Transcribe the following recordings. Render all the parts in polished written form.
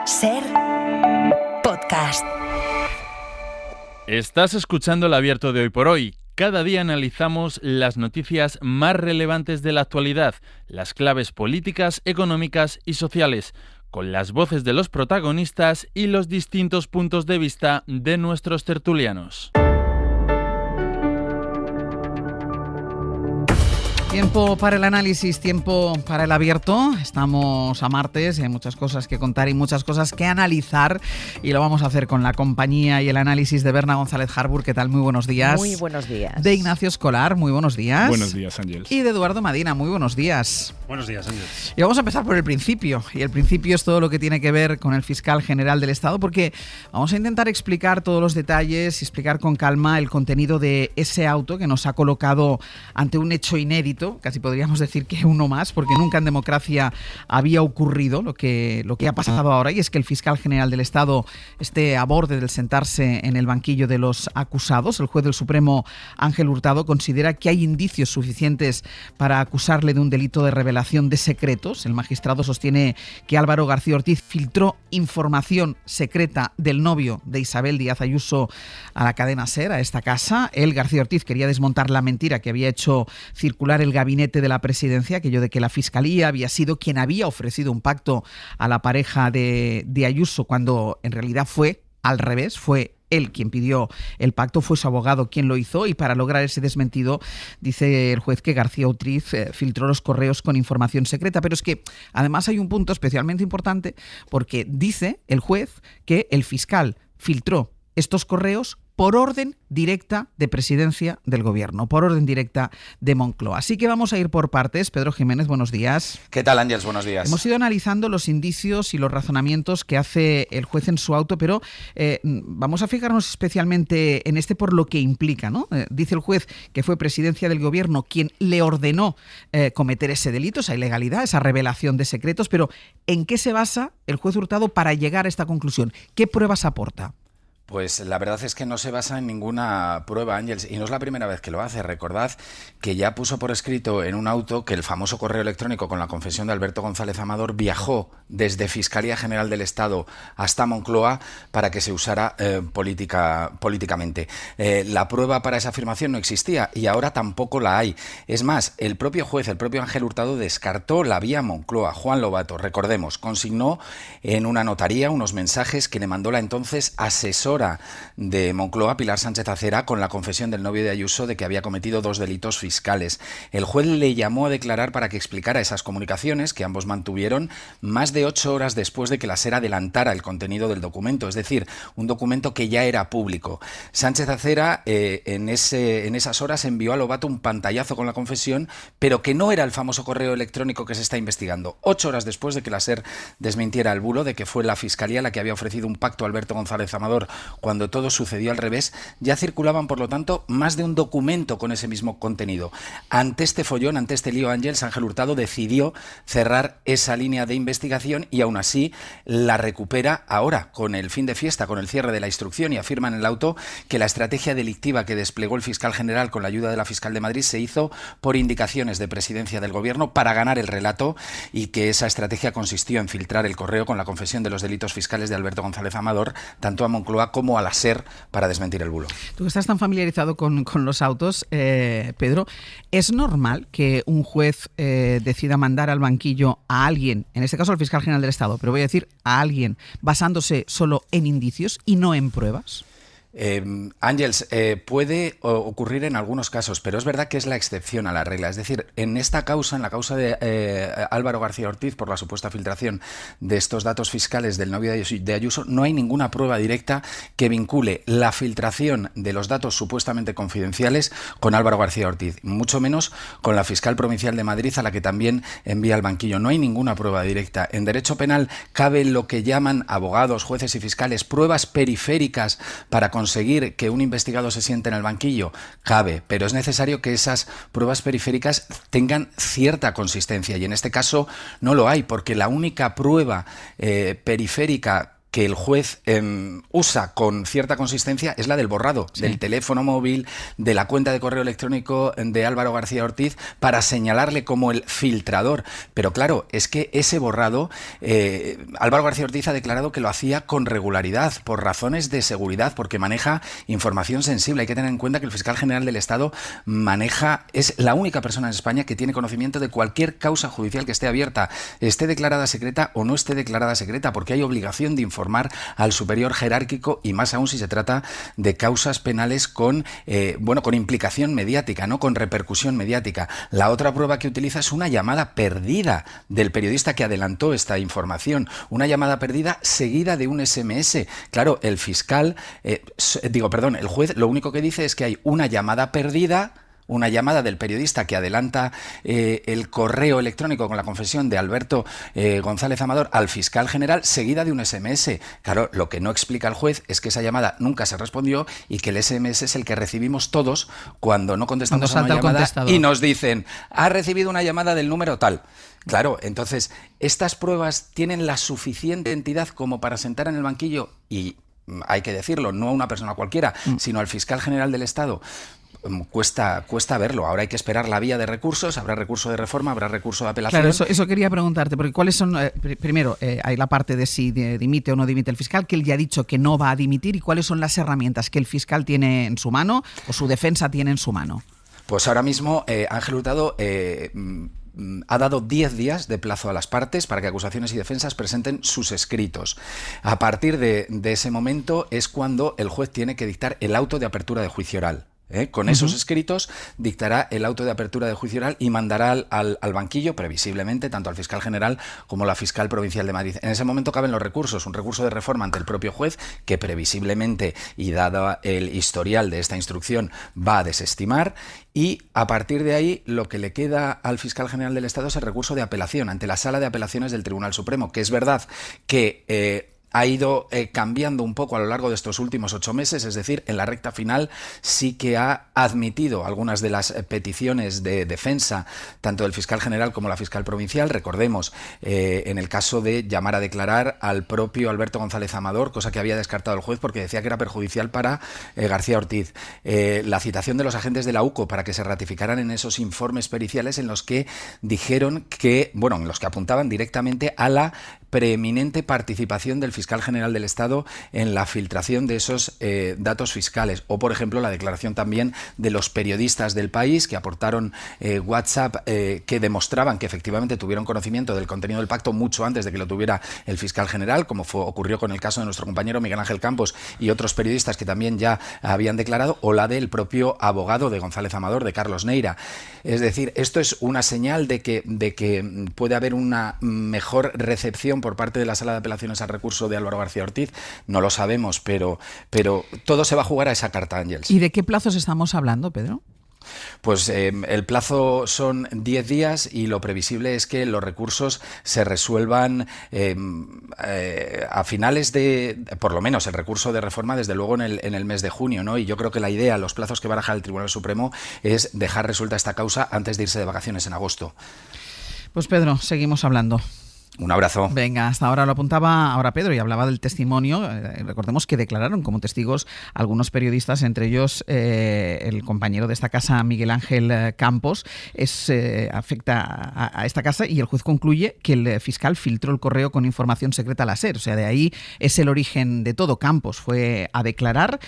SER Podcast. Estás escuchando el Abierto de Hoy por Hoy. Cada día analizamos las noticias más relevantes de la actualidad, las claves políticas, económicas y sociales, con las voces de los protagonistas y los distintos puntos de vista de nuestros tertulianos. Tiempo para el análisis, tiempo para el abierto. Estamos a martes, hay muchas cosas que contar y muchas cosas que analizar y lo vamos a hacer con la compañía y el análisis de Berna González Harbour. ¿Qué tal? Muy buenos días. Muy buenos días. De Ignacio Escolar, muy buenos días. Buenos días, Ángels. Y de Eduardo Madina, muy buenos días. Buenos días, Ángels. Y vamos a empezar por el principio. Y el principio es todo lo que tiene que ver con el fiscal general del Estado, porque vamos a intentar explicar todos los detalles y explicar con calma el contenido de ese auto que nos ha colocado ante un hecho inédito. Casi podríamos decir que uno más, porque nunca en democracia había ocurrido lo que ha pasado ahora, y es que el fiscal general del Estado esté a borde del sentarse en el banquillo de los acusados. El juez del Supremo, Ángel Hurtado, considera que hay indicios suficientes para acusarle de un delito de revelación de secretos. El magistrado sostiene que Álvaro García Ortiz filtró información secreta del novio de Isabel Díaz Ayuso a la cadena SER, a esta casa. Él, García Ortiz, quería desmontar la mentira que había hecho circular el gabinete de la presidencia, aquello de que la Fiscalía había sido quien había ofrecido un pacto a la pareja de Ayuso, cuando en realidad fue al revés, fue él quien pidió el pacto, fue su abogado quien lo hizo, y para lograr ese desmentido dice el juez que García Ortiz filtró los correos con información secreta. Pero es que además hay un punto especialmente importante, porque dice el juez que el fiscal filtró estos correos por orden directa de presidencia del gobierno, por orden directa de Moncloa. Así que vamos a ir por partes. Pedro Jiménez, buenos días. ¿Qué tal, Ángels? Buenos días. Hemos ido analizando los indicios y los razonamientos que hace el juez en su auto, pero vamos a fijarnos especialmente en este por lo que implica, ¿no? Dice el juez que fue presidencia del gobierno quien le ordenó cometer ese delito, esa ilegalidad, esa revelación de secretos, pero ¿en qué se basa el juez Hurtado para llegar a esta conclusión? ¿Qué pruebas aporta? Pues la verdad es que no se basa en ninguna prueba, Ángels, y no es la primera vez que lo hace. Recordad que ya puso por escrito en un auto que el famoso correo electrónico con la confesión de Alberto González Amador viajó desde Fiscalía General del Estado hasta Moncloa para que se usara políticamente. La prueba para esa afirmación no existía y ahora tampoco la hay. Es más, el propio juez, el propio Ángel Hurtado, descartó la vía Moncloa. Juan Lobato, recordemos, consignó en una notaría unos mensajes que le mandó la entonces asesora de Moncloa, Pilar Sánchez Acera, con la confesión del novio de Ayuso de que había cometido 2 delitos fiscales. El juez le llamó a declarar para que explicara esas comunicaciones que ambos mantuvieron más de 8 horas después de que la SER adelantara el contenido del documento, es decir, un documento que ya era público. Sánchez Acera en esas horas envió a Lobato un pantallazo con la confesión, pero que no era el famoso correo electrónico que se está investigando. 8 horas después de que la SER desmintiera el bulo de que fue la Fiscalía la que había ofrecido un pacto a Alberto González Amador, cuando todo sucedió al revés, ya circulaban, por lo tanto, más de un documento con ese mismo contenido. Ante este follón, ante este lío, Ángels, Ángel Hurtado decidió cerrar esa línea de investigación y aún así la recupera ahora, con el fin de fiesta, con el cierre de la instrucción, y afirma en el auto que la estrategia delictiva que desplegó el fiscal general con la ayuda de la fiscal de Madrid se hizo por indicaciones de presidencia del gobierno para ganar el relato, y que esa estrategia consistió en filtrar el correo con la confesión de los delitos fiscales de Alberto González Amador, tanto a Moncloa como a la SER, para desmentir el bulo. Tú que estás tan familiarizado con los autos, Pedro, ¿es normal que un juez decida mandar al banquillo a alguien, en este caso al fiscal general del Estado, pero voy a decir a alguien, basándose solo en indicios y no en pruebas? Ángels, puede ocurrir en algunos casos, pero es verdad que es la excepción a la regla. Es decir, en esta causa, en la causa de Álvaro García Ortiz por la supuesta filtración de estos datos fiscales del novio de Ayuso, no hay ninguna prueba directa que vincule la filtración de los datos supuestamente confidenciales con Álvaro García Ortiz, mucho menos con la fiscal provincial de Madrid, a la que también envía al banquillo. No hay ninguna prueba directa. En derecho penal cabe lo que llaman abogados, jueces y fiscales pruebas periféricas para conseguir que un investigado se siente en el banquillo, cabe, pero es necesario que esas pruebas periféricas tengan cierta consistencia, y en este caso no lo hay, porque la única prueba periférica que el juez usa con cierta consistencia es la del borrado del teléfono móvil, de la cuenta de correo electrónico de Álvaro García Ortiz, para señalarle como el filtrador. Pero claro, es que ese borrado, Álvaro García Ortiz ha declarado que lo hacía con regularidad, por razones de seguridad, porque maneja información sensible. Hay que tener en cuenta que el fiscal general del Estado es la única persona en España que tiene conocimiento de cualquier causa judicial que esté abierta, esté declarada secreta o no esté declarada secreta, porque hay obligación de informar al superior jerárquico, y más aún si se trata de causas penales con implicación mediática, ¿no? Con repercusión mediática. La otra prueba que utiliza es una llamada perdida del periodista que adelantó esta información, una llamada perdida seguida de un SMS. Claro, el juez lo único que dice es que hay una llamada perdida, una llamada del periodista que adelanta el correo electrónico con la confesión de Alberto González Amador al fiscal general, seguida de un SMS. Claro, lo que no explica el juez es que esa llamada nunca se respondió y que el SMS es el que recibimos todos cuando no contestamos a una llamada y nos dicen: ha recibido una llamada del número tal. Claro, entonces, estas pruebas tienen la suficiente entidad como para sentar en el banquillo, y hay que decirlo, no a una persona cualquiera, sino al fiscal general del Estado. Cuesta verlo. Ahora hay que esperar la vía de recursos, habrá recurso de reforma, habrá recurso de apelación. Claro, eso quería preguntarte, porque ¿cuáles son? Primero, hay la parte de si dimite o no dimite el fiscal, que él ya ha dicho que no va a dimitir, y cuáles son las herramientas que el fiscal tiene en su mano o su defensa tiene en su mano. Pues ahora mismo Ángel Hurtado ha dado 10 días de plazo a las partes para que acusaciones y defensas presenten sus escritos. A partir de ese momento es cuando el juez tiene que dictar el auto de apertura de juicio oral. Con esos escritos dictará el auto de apertura de juicio oral y mandará al banquillo, previsiblemente, tanto al fiscal general como a la fiscal provincial de Madrid. En ese momento caben los recursos: un recurso de reforma ante el propio juez, que previsiblemente, y dado el historial de esta instrucción, va a desestimar, y a partir de ahí lo que le queda al fiscal general del Estado es el recurso de apelación ante la Sala de Apelaciones del Tribunal Supremo, que es verdad que ha ido cambiando un poco a lo largo de estos últimos 8 meses, es decir, en la recta final sí que ha admitido algunas de las peticiones de defensa, tanto del fiscal general como la fiscal provincial. Recordemos, en el caso de llamar a declarar al propio Alberto González Amador, cosa que había descartado el juez porque decía que era perjudicial para García Ortiz. La citación de los agentes de la UCO para que se ratificaran en esos informes periciales en los que dijeron que, en los que apuntaban directamente a la preeminente participación del fiscal general del Estado en la filtración de esos datos fiscales. O, por ejemplo, la declaración también de los periodistas del país que aportaron WhatsApp que demostraban que efectivamente tuvieron conocimiento del contenido del pacto mucho antes de que lo tuviera el fiscal general, como ocurrió con el caso de nuestro compañero Miguel Ángel Campos y otros periodistas que también ya habían declarado, o la del propio abogado de González Amador, de Carlos Neira. Es decir, esto es una señal de que puede haber una mejor recepción por parte de la Sala de Apelaciones al recurso de Álvaro García Ortiz. No lo sabemos, pero todo se va a jugar a esa carta, Ángels. ¿Y de qué plazos estamos hablando, Pedro? Pues el plazo son 10 días y lo previsible es que los recursos se resuelvan a finales por lo menos el recurso de reforma, desde luego en el mes de junio, ¿no? Y yo creo que la idea, los plazos que baraja el Tribunal Supremo, es dejar resuelta esta causa antes de irse de vacaciones en agosto. Pues Pedro, seguimos hablando. Un abrazo. Venga, hasta ahora lo apuntaba ahora Pedro y hablaba del testimonio. Recordemos que declararon como testigos algunos periodistas, entre ellos el compañero de esta casa, Miguel Ángel Campos. Afecta a esta casa y el juez concluye que el fiscal filtró el correo con información secreta a la SER. O sea, de ahí es el origen de todo. Campos fue a declarar.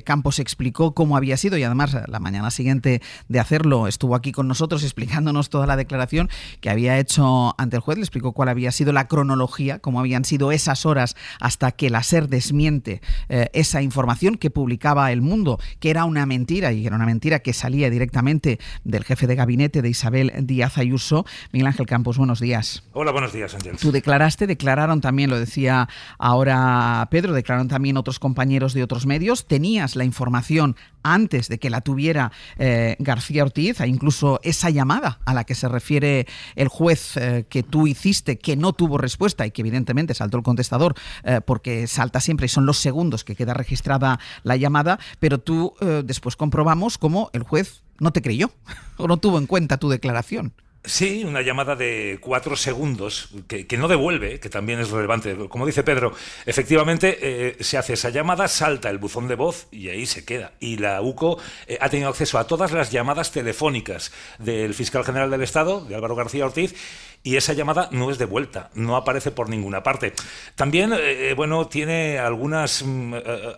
Campos explicó cómo había sido y además la mañana siguiente de hacerlo estuvo aquí con nosotros explicándonos toda la declaración que había hecho ante el juez. Le explicó cuál había sido la cronología, cómo habían sido esas horas hasta que la SER desmiente esa información que publicaba El Mundo, que era una mentira, y era una mentira que salía directamente del jefe de gabinete de Isabel Díaz Ayuso. Miguel Ángel Campos, buenos días. Hola, buenos días, Ángel. Tú declararon también, lo decía ahora Pedro, declararon también otros compañeros de otros medios. Tenías la información antes de que la tuviera García Ortiz, incluso esa llamada a la que se refiere el juez que tú hiciste, que no tuvo respuesta y que evidentemente saltó el contestador porque salta siempre y son los segundos que queda registrada la llamada, pero tú después comprobamos cómo el juez no te creyó o no tuvo en cuenta tu declaración. Sí, una llamada de 4 segundos que no devuelve, que también es relevante. Como dice Pedro, efectivamente se hace esa llamada, salta el buzón de voz y ahí se queda. Y la UCO ha tenido acceso a todas las llamadas telefónicas del fiscal general del Estado, de Álvaro García Ortiz, y esa llamada no es devuelta, no aparece por ninguna parte. También, tiene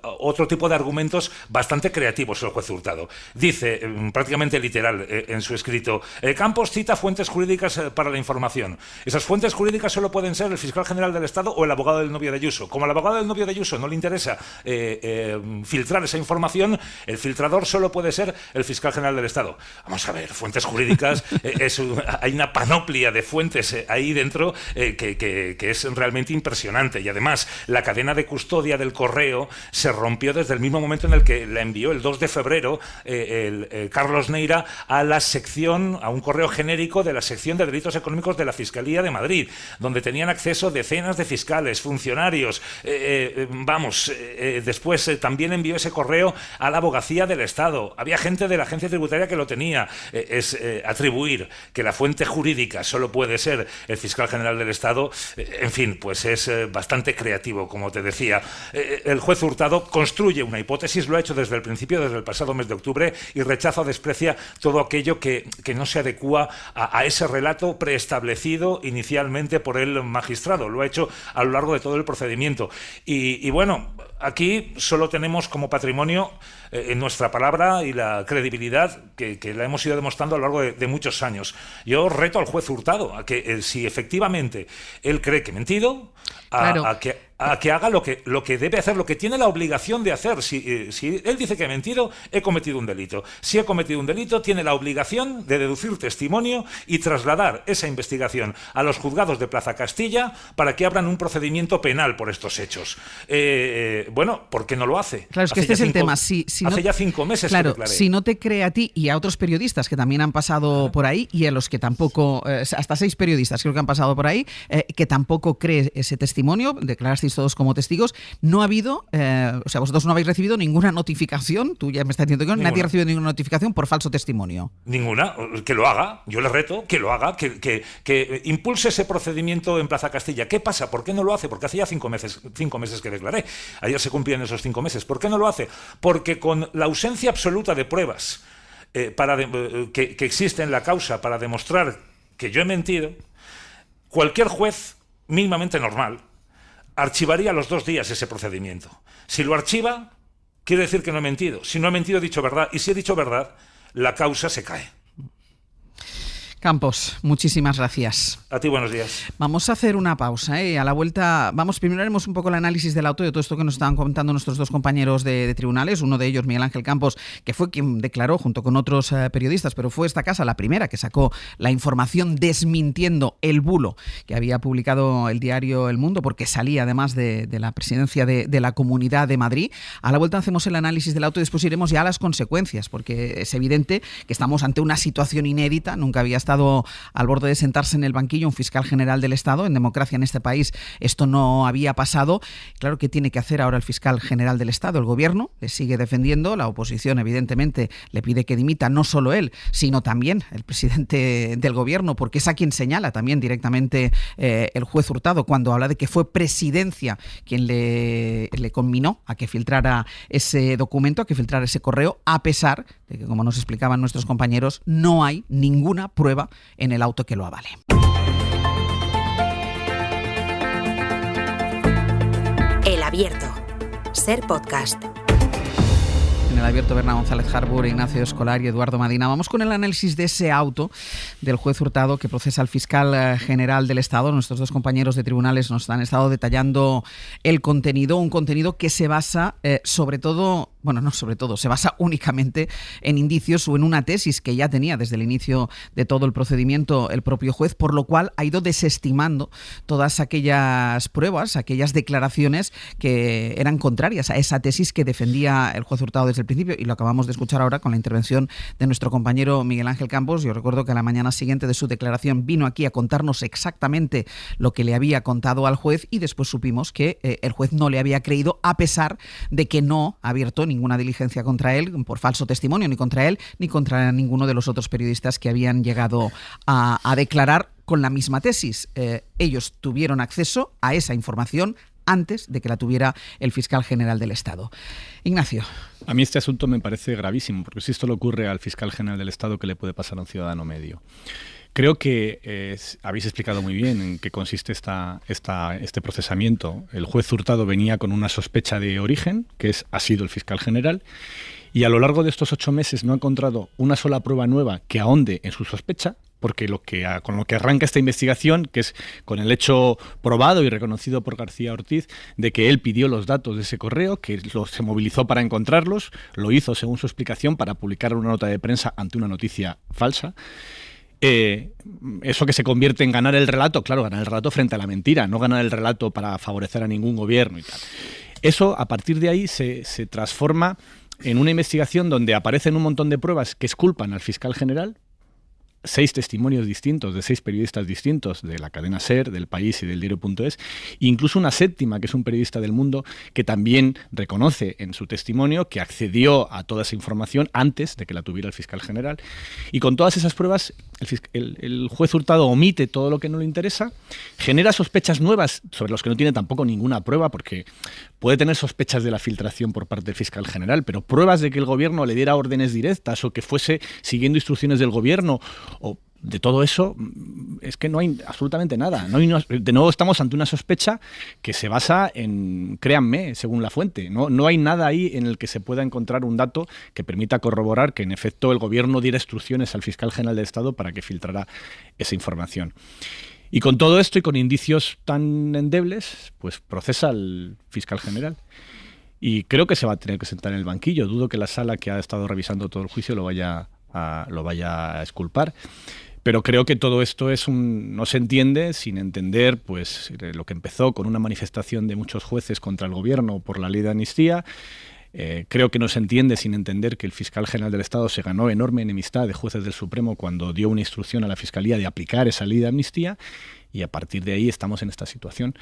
otro tipo de argumentos bastante creativos el juez Hurtado. Dice, prácticamente literal, en su escrito, Campos cita fuentes jurídicas para la información. Esas fuentes jurídicas solo pueden ser el fiscal general del Estado o el abogado del novio de Ayuso. Como al abogado del novio de Ayuso no le interesa filtrar esa información, el filtrador solo puede ser el fiscal general del Estado. Vamos a ver, fuentes jurídicas, hay una panoplia de fuentes ahí dentro que es realmente impresionante. Y además, la cadena de custodia del correo se rompió desde el mismo momento en el que la envió el 2 de febrero Carlos Neira a un correo genérico de la sección de delitos económicos de la Fiscalía de Madrid, donde tenían acceso decenas de fiscales, funcionarios. Después también envió ese correo a la Abogacía del Estado. Había gente de la Agencia Tributaria que lo tenía. Atribuir que la fuente jurídica solo puede ser el fiscal general del Estado, en fin, pues es bastante creativo, como te decía. El juez Hurtado construye una hipótesis, lo ha hecho desde el principio, desde el pasado mes de octubre, y rechaza o desprecia todo aquello que no se adecúa a ese relato preestablecido inicialmente por el magistrado. Lo ha hecho a lo largo de todo el procedimiento. Y bueno, aquí solo tenemos como patrimonio nuestra palabra y la credibilidad que la hemos ido demostrando a lo largo de muchos años. Yo reto al juez Hurtado a que si efectivamente él cree que he mentido, a que haga lo que debe hacer, lo que tiene la obligación de hacer. Si él dice que he mentido, he cometido un delito. Si he cometido un delito, tiene la obligación de deducir testimonio y trasladar esa investigación a los juzgados de Plaza Castilla para que abran un procedimiento penal por estos hechos. ¿Por qué no lo hace? Claro, es que este es el tema. Hace ya 5 meses que declaré. Si no te cree a ti y a otros periodistas que también han pasado por ahí, y a los que tampoco, hasta 6 periodistas creo que han pasado por ahí, que tampoco cree ese testimonio, declarasteis todos como testigos, no ha habido, vosotros no habéis recibido ninguna notificación, tú ya me estás diciendo que nadie ha recibido ninguna notificación por falso testimonio. Ninguna, que lo haga, yo le reto, que lo haga, que impulse ese procedimiento en Plaza Castilla. ¿Qué pasa? ¿Por qué no lo hace? Porque hace ya 5 meses que declaré. Ayer se cumplían esos 5 meses. ¿Por qué no lo hace? Porque con la ausencia absoluta de pruebas que existe en la causa para demostrar que yo he mentido, cualquier juez mínimamente normal archivaría a los 2 días ese procedimiento. Si lo archiva, quiere decir que no he mentido. Si no he mentido, he dicho verdad. Y si he dicho verdad, la causa se cae. Campos, muchísimas gracias. A ti, buenos días. Vamos a hacer una pausa, A la vuelta, primero haremos un poco el análisis del auto y de todo esto que nos estaban comentando nuestros 2 compañeros de tribunales, uno de ellos, Miguel Ángel Campos, que fue quien declaró junto con otros periodistas, pero fue esta casa la primera que sacó la información desmintiendo el bulo que había publicado el diario El Mundo, porque salía además de la presidencia de la Comunidad de Madrid. A la vuelta hacemos el análisis del auto y después iremos ya a las consecuencias, porque es evidente que estamos ante una situación inédita, nunca había estado al borde de sentarse en el banquillo un fiscal general del Estado. En democracia en este país esto no había pasado. Claro, ¿qué tiene que hacer ahora el fiscal general del Estado? El gobierno le sigue defendiendo, la oposición evidentemente le pide que dimita, no solo él, sino también el presidente del gobierno, porque es a quien señala también directamente el juez Hurtado cuando habla de que fue presidencia quien le conminó a que filtrara ese documento, a que filtrara ese correo, a pesar de que, como nos explicaban nuestros compañeros, no hay ninguna prueba en el auto que lo avale. El Abierto. Ser podcast. En el Abierto, Berna González Harbour, Ignacio Escolar y Eduardo Madina. Vamos con el análisis de ese auto del juez Hurtado que procesa al fiscal general del Estado. Nuestros 2 compañeros de tribunales nos han estado detallando el contenido, un contenido que se basa se basa únicamente en indicios o en una tesis que ya tenía desde el inicio de todo el procedimiento el propio juez, por lo cual ha ido desestimando todas aquellas pruebas, aquellas declaraciones que eran contrarias a esa tesis que defendía el juez Hurtado desde el principio, y lo acabamos de escuchar ahora con la intervención de nuestro compañero Miguel Ángel Campos. Yo recuerdo que a la mañana siguiente de su declaración vino aquí a contarnos exactamente lo que le había contado al juez, y después supimos que el juez no le había creído, a pesar de que no ha abierto ninguna diligencia contra él por falso testimonio, ni contra él ni contra ninguno de los otros periodistas que habían llegado a declarar con la misma tesis. Ellos tuvieron acceso a esa información antes de que la tuviera el fiscal general del Estado. Ignacio. A mí este asunto me parece gravísimo, porque si esto le ocurre al fiscal general del Estado, ¿qué le puede pasar a un ciudadano medio? Creo que habéis explicado muy bien en qué consiste este procesamiento. El juez Hurtado venía con una sospecha de origen, que ha sido el fiscal general, y a lo largo de estos 8 meses no ha encontrado una sola prueba nueva que ahonde en su sospecha, porque con lo que arranca esta investigación, que es con el hecho probado y reconocido por García Ortiz, de que él pidió los datos de ese correo, que se movilizó para encontrarlos, lo hizo según su explicación para publicar una nota de prensa ante una noticia falsa. Eso que se convierte en ganar el relato, claro, ganar el relato frente a la mentira, no ganar el relato para favorecer a ningún gobierno y tal. Eso, a partir de ahí, se transforma en una investigación donde aparecen un montón de pruebas que exculpan al fiscal general, 6 testimonios distintos de 6 periodistas distintos de la cadena SER, del País y del Diario.es, incluso una 7ª, que es un periodista del Mundo, que también reconoce en su testimonio que accedió a toda esa información antes de que la tuviera el fiscal general. Y con todas esas pruebas, el juez Hurtado omite todo lo que no le interesa, genera sospechas nuevas sobre los que no tiene tampoco ninguna prueba, porque puede tener sospechas de la filtración por parte del fiscal general, pero pruebas de que el gobierno le diera órdenes directas o que fuese siguiendo instrucciones del gobierno, o de todo eso, es que no hay absolutamente nada. De nuevo estamos ante una sospecha que se basa en, créanme, según la fuente, no hay nada ahí en el que se pueda encontrar un dato que permita corroborar que en efecto el gobierno diera instrucciones al fiscal general del Estado para que filtrara esa información. Y con todo esto y con indicios tan endebles, pues procesa al fiscal general. Y creo que se va a tener que sentar en el banquillo. Dudo que la sala que ha estado revisando todo el juicio lo vaya a exculpar. Pero creo que todo esto no se entiende sin entender pues lo que empezó con una manifestación de muchos jueces contra el gobierno por la ley de amnistía. Creo que no se entiende sin entender que el fiscal general del Estado se ganó enorme enemistad de jueces del Supremo cuando dio una instrucción a la Fiscalía de aplicar esa ley de amnistía, y a partir de ahí estamos en esta situación.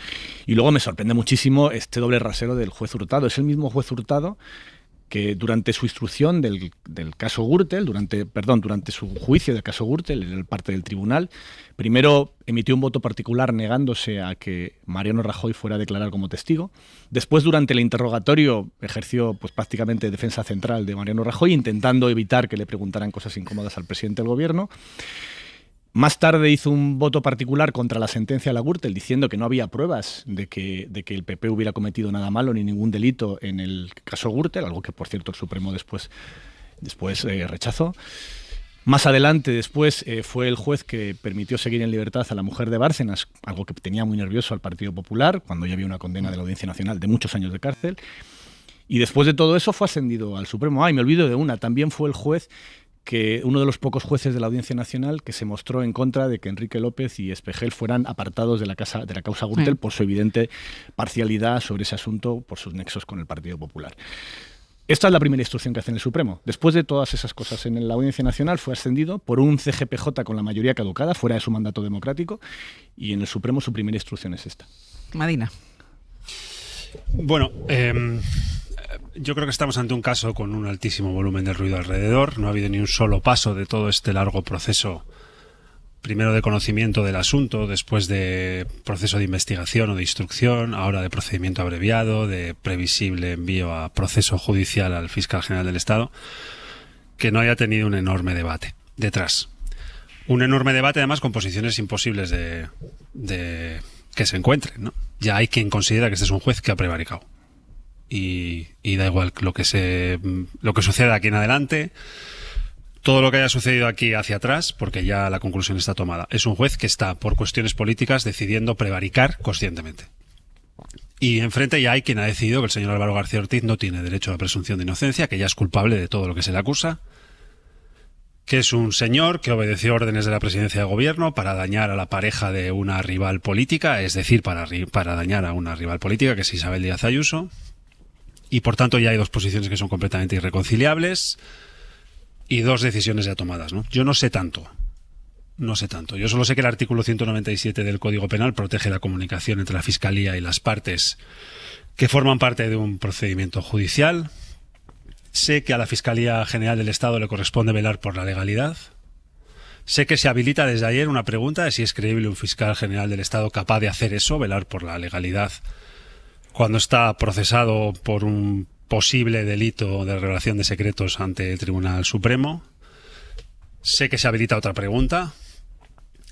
Y luego me sorprende muchísimo este doble rasero del juez Hurtado. Es el mismo juez Hurtado que durante su instrucción del caso Gürtel, durante su juicio del caso Gürtel, en el parte del tribunal, primero emitió un voto particular negándose a que Mariano Rajoy fuera a declarar como testigo. Después, durante el interrogatorio, ejerció pues prácticamente defensa central de Mariano Rajoy, intentando evitar que le preguntaran cosas incómodas al presidente del gobierno. Más tarde hizo un voto particular contra la sentencia de la Gürtel, diciendo que no había pruebas de que el PP hubiera cometido nada malo ni ningún delito en el caso Gürtel, algo que, por cierto, el Supremo después rechazó. Más adelante, después, fue el juez que permitió seguir en libertad a la mujer de Bárcenas, algo que tenía muy nervioso al Partido Popular, cuando ya había una condena de la Audiencia Nacional de muchos años de cárcel. Y después de todo eso fue ascendido al Supremo. Y me olvido de una, también fue el juez uno de los pocos jueces de la Audiencia Nacional que se mostró en contra de que Enrique López y Espejel fueran apartados de la causa Gürtel por su evidente parcialidad sobre ese asunto, por sus nexos con el Partido Popular. Esta es la primera instrucción que hace en el Supremo. Después de todas esas cosas en la Audiencia Nacional fue ascendido por un CGPJ con la mayoría caducada, fuera de su mandato democrático, y en el Supremo su primera instrucción es esta. Madina. Bueno, yo creo que estamos ante un caso con un altísimo volumen de ruido alrededor. No ha habido ni un solo paso de todo este largo proceso, primero de conocimiento del asunto, después de proceso de investigación o de instrucción, ahora de procedimiento abreviado, de previsible envío a proceso judicial al fiscal general del Estado, que no haya tenido un enorme debate detrás. Un enorme debate, además, con posiciones imposibles de que se encuentren, ¿no? Ya hay quien considera que este es un juez que ha prevaricado. Y da igual lo que suceda aquí en adelante, todo lo que haya sucedido aquí hacia atrás, porque ya la conclusión está tomada. Es un juez que está, por cuestiones políticas, decidiendo prevaricar conscientemente. Y enfrente ya hay quien ha decidido que el señor Álvaro García Ortiz no tiene derecho a la presunción de inocencia, que ya es culpable de todo lo que se le acusa, que es un señor que obedeció órdenes de la presidencia de gobierno para dañar a la pareja de una rival política, es decir, para dañar a una rival política, que es Isabel Díaz Ayuso. Y por tanto ya hay dos posiciones que son completamente irreconciliables y dos decisiones ya tomadas, ¿no? Yo no sé tanto. Yo solo sé que el artículo 197 del Código Penal protege la comunicación entre la Fiscalía y las partes que forman parte de un procedimiento judicial, Sé que a la Fiscalía General del Estado le corresponde velar por la legalidad. Sé que se habilita desde ayer una pregunta de si es creíble un fiscal general del Estado capaz de hacer eso, velar por la legalidad, cuando está procesado por un posible delito de revelación de secretos ante el Tribunal Supremo. Sé que se habilita otra pregunta.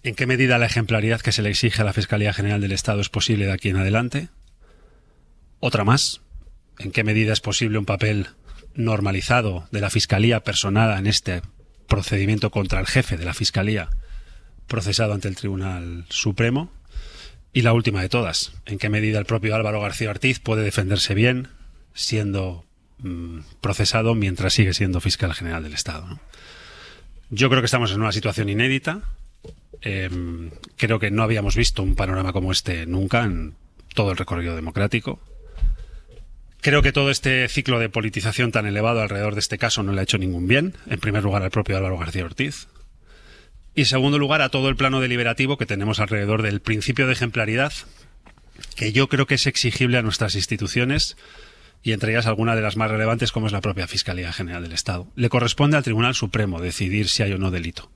¿En qué medida la ejemplaridad que se le exige a la Fiscalía General del Estado es posible de aquí en adelante? Otra más. ¿En qué medida es posible un papel normalizado de la Fiscalía personada en este procedimiento contra el jefe de la Fiscalía procesado ante el Tribunal Supremo? Y la última de todas, ¿en qué medida el propio Álvaro García Ortiz puede defenderse bien siendo procesado mientras sigue siendo fiscal general del Estado, ¿no? Yo creo que estamos en una situación inédita. Creo que no habíamos visto un panorama como este nunca en todo el recorrido democrático. Creo que todo este ciclo de politización tan elevado alrededor de este caso no le ha hecho ningún bien. En primer lugar, al propio Álvaro García Ortiz. Y en segundo lugar, a todo el plano deliberativo que tenemos alrededor del principio de ejemplaridad, que yo creo que es exigible a nuestras instituciones, y entre ellas alguna de las más relevantes, como es la propia Fiscalía General del Estado. Le corresponde al Tribunal Supremo decidir si hay o no delito.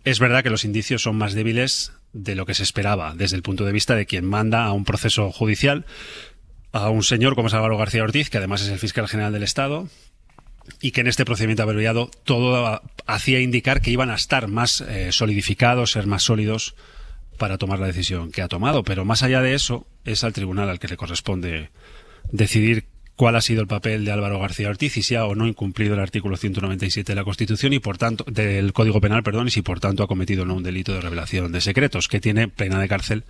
Es verdad que los indicios son más débiles de lo que se esperaba desde el punto de vista de quien manda a un proceso judicial a un señor como es Álvaro García Ortiz, que además es el fiscal general del Estado, y que en este procedimiento abreviado todo hacía indicar que iban a estar más solidificados, ser más sólidos para tomar la decisión que ha tomado. Pero más allá de eso, es al tribunal al que le corresponde decidir cuál ha sido el papel de Álvaro García Ortiz y si ha o no incumplido el artículo 197 de la Constitución y por tanto del Código Penal, y si por tanto ha cometido o no un delito de revelación de secretos, que tiene pena de cárcel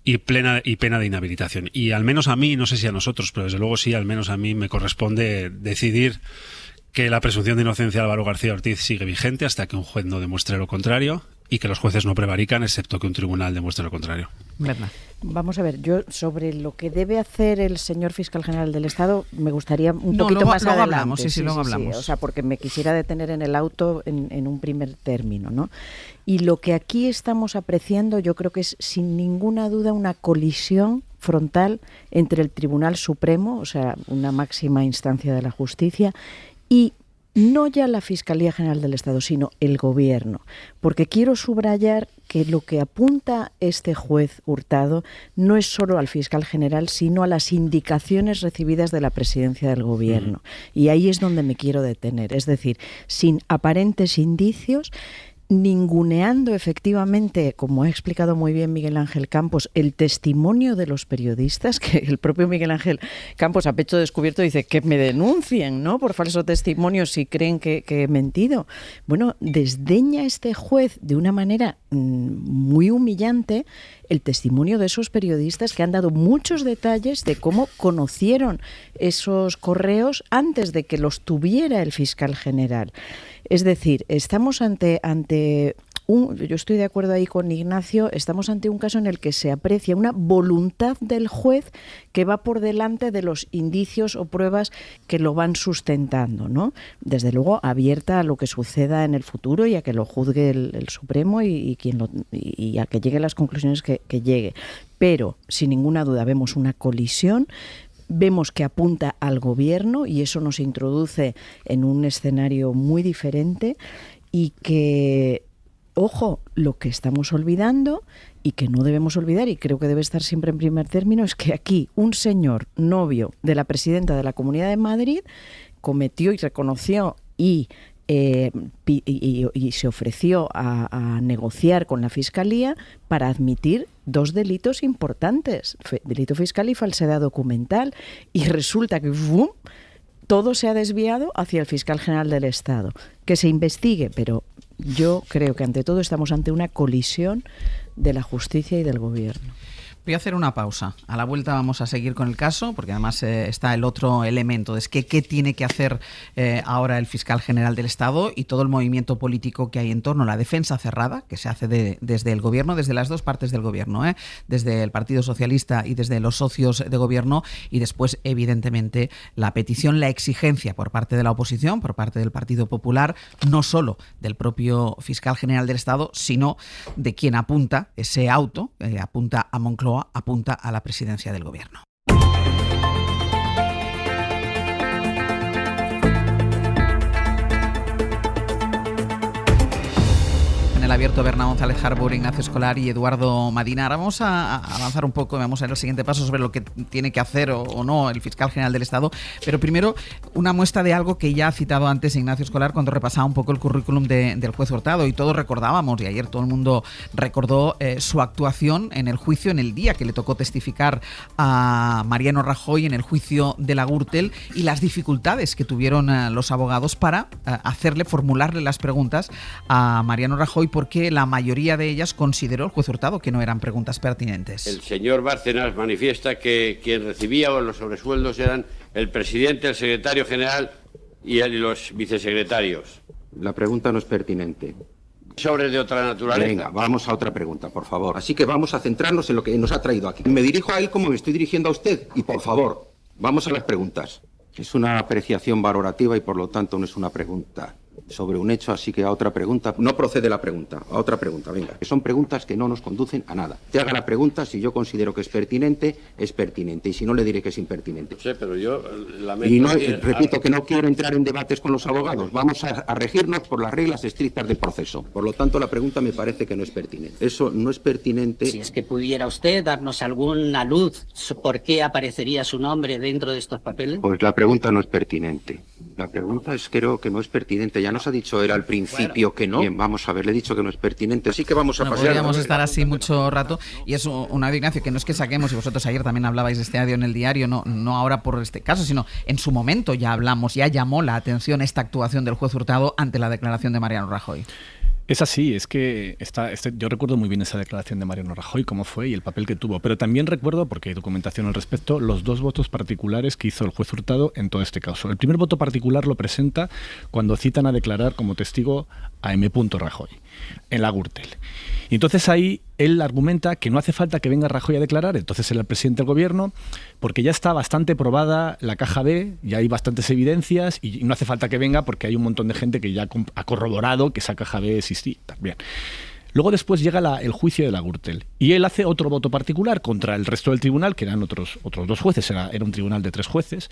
y pena de inhabilitación. Y al menos a mí, no sé si a nosotros, pero desde luego sí, al menos a mí me corresponde decidir que la presunción de inocencia de Álvaro García Ortiz sigue vigente hasta que un juez no demuestre lo contrario y que los jueces no prevarican excepto que un tribunal demuestre lo contrario. ¿Verdad? Vamos a ver, yo sobre lo que debe hacer el señor fiscal general del Estado me gustaría un poquito más luego adelante. Hablamos, sí, luego hablamos. O sea, porque me quisiera detener en el auto en un primer término, ¿no? Y lo que aquí estamos apreciando yo creo que es sin ninguna duda una colisión frontal entre el Tribunal Supremo, o sea, una máxima instancia de la justicia, y no ya la Fiscalía General del Estado, sino el Gobierno. Porque quiero subrayar que lo que apunta este juez Hurtado no es solo al fiscal general, sino a las indicaciones recibidas de la presidencia del Gobierno. Y ahí es donde me quiero detener. Es decir, sin aparentes indicios, ninguneando efectivamente, como ha explicado muy bien Miguel Ángel Campos, el testimonio de los periodistas, que el propio Miguel Ángel Campos a pecho descubierto dice que me denuncien, ¿no?, por falso testimonio si creen que he mentido. Bueno, desdeña este juez de una manera muy humillante el testimonio de esos periodistas que han dado muchos detalles de cómo conocieron esos correos antes de que los tuviera el fiscal general. Es decir, estamos ante yo estoy de acuerdo ahí con Ignacio, estamos ante un caso en el que se aprecia una voluntad del juez que va por delante de los indicios o pruebas que lo van sustentando, ¿no? Desde luego abierta a lo que suceda en el futuro y a que lo juzgue el Supremo y a que llegue a las conclusiones que llegue. Pero, sin ninguna duda, vemos una colisión. Vemos que apunta al Gobierno y eso nos introduce en un escenario muy diferente y que, ojo, lo que estamos olvidando y que no debemos olvidar, y creo que debe estar siempre en primer término, es que aquí un señor novio de la presidenta de la Comunidad de Madrid cometió y reconoció y se ofreció a negociar con la Fiscalía para admitir dos delitos importantes, delito fiscal y falsedad documental, y resulta que ¡bum!, todo se ha desviado hacia el fiscal general del Estado. Que se investigue, pero yo creo que ante todo estamos ante una colisión de la justicia y del Gobierno. Voy a hacer una pausa. A la vuelta vamos a seguir con el caso, porque además está el otro elemento, es que qué tiene que hacer ahora el fiscal general del Estado y todo el movimiento político que hay en torno a la defensa cerrada, que se hace desde el Gobierno, desde las dos partes del Gobierno, desde el Partido Socialista y desde los socios de Gobierno, y después, evidentemente, la petición, la exigencia por parte de la oposición, por parte del Partido Popular, no solo del propio fiscal general del Estado, sino de quien apunta ese auto, apunta a Moncloa, apunta a la presidencia del Gobierno. Abierto, Berna González Harbour, Ignacio Escolar y Eduardo Madina. Ahora vamos a avanzar un poco, vamos a ver el siguiente paso sobre lo que tiene que hacer o no el fiscal general del Estado. Pero primero, una muestra de algo que ya ha citado antes Ignacio Escolar cuando repasaba un poco el currículum del juez Hurtado. Y todos recordábamos, y ayer todo el mundo recordó su actuación en el juicio, en el día que le tocó testificar a Mariano Rajoy en el juicio de la Gürtel, y las dificultades que tuvieron los abogados para formularle las preguntas a Mariano Rajoy, porque la mayoría de ellas consideró el juez Hurtado que no eran preguntas pertinentes. El señor Bárcenas manifiesta que quien recibía los sobresueldos eran el presidente, el secretario general y los vicesecretarios. La pregunta no es pertinente. Sobres de otra naturaleza. Venga, vamos a otra pregunta, por favor. Así que vamos a centrarnos en lo que nos ha traído aquí. Me dirijo a él como me estoy dirigiendo a usted. Y por favor, vamos a las preguntas. Es una apreciación valorativa y por lo tanto no es una pregunta sobre un hecho, así que a otra pregunta. No procede la pregunta, a otra pregunta, venga. Que son preguntas que no nos conducen a nada. Te haga la pregunta, si yo considero que es pertinente, y si no le diré que es impertinente. No sé, pero yo lamento... Y no, repito que no quiero entrar en debates con los abogados, vamos a regirnos por las reglas estrictas del proceso. Por lo tanto, la pregunta me parece que no es pertinente. Eso no es pertinente. Si es que pudiera usted darnos alguna luz, ¿por qué aparecería su nombre dentro de estos papeles? Pues la pregunta no es pertinente. La pregunta creo que no es pertinente. Ya nos ha dicho él al principio que no. Bien, vamos a ver, le he dicho que no es pertinente, así que vamos a pasar. Podríamos estar así mucho rato, y es un audio, Ignacio, que no es que saquemos, y vosotros ayer también hablabais de este audio en el diario, no ahora por este caso, sino en su momento ya hablamos, ya llamó la atención esta actuación del juez Hurtado ante la declaración de Mariano Rajoy. Es así, es que yo recuerdo muy bien esa declaración de Mariano Rajoy, cómo fue y el papel que tuvo, pero también recuerdo, porque hay documentación al respecto, los 2 votos particulares que hizo el juez Hurtado en todo este caso. El primer voto particular lo presenta cuando citan a declarar como testigo a M. Rajoy en la Gürtel. Y entonces ahí él argumenta que no hace falta que venga Rajoy a declarar, entonces él es el presidente del gobierno, porque ya está bastante probada la caja B, ya hay bastantes evidencias y no hace falta que venga porque hay un montón de gente que ya ha corroborado que esa caja B existía. Bien. Luego después llega el juicio de la Gürtel y él hace otro voto particular contra el resto del tribunal, que eran otros 2 jueces, era un tribunal de 3 jueces.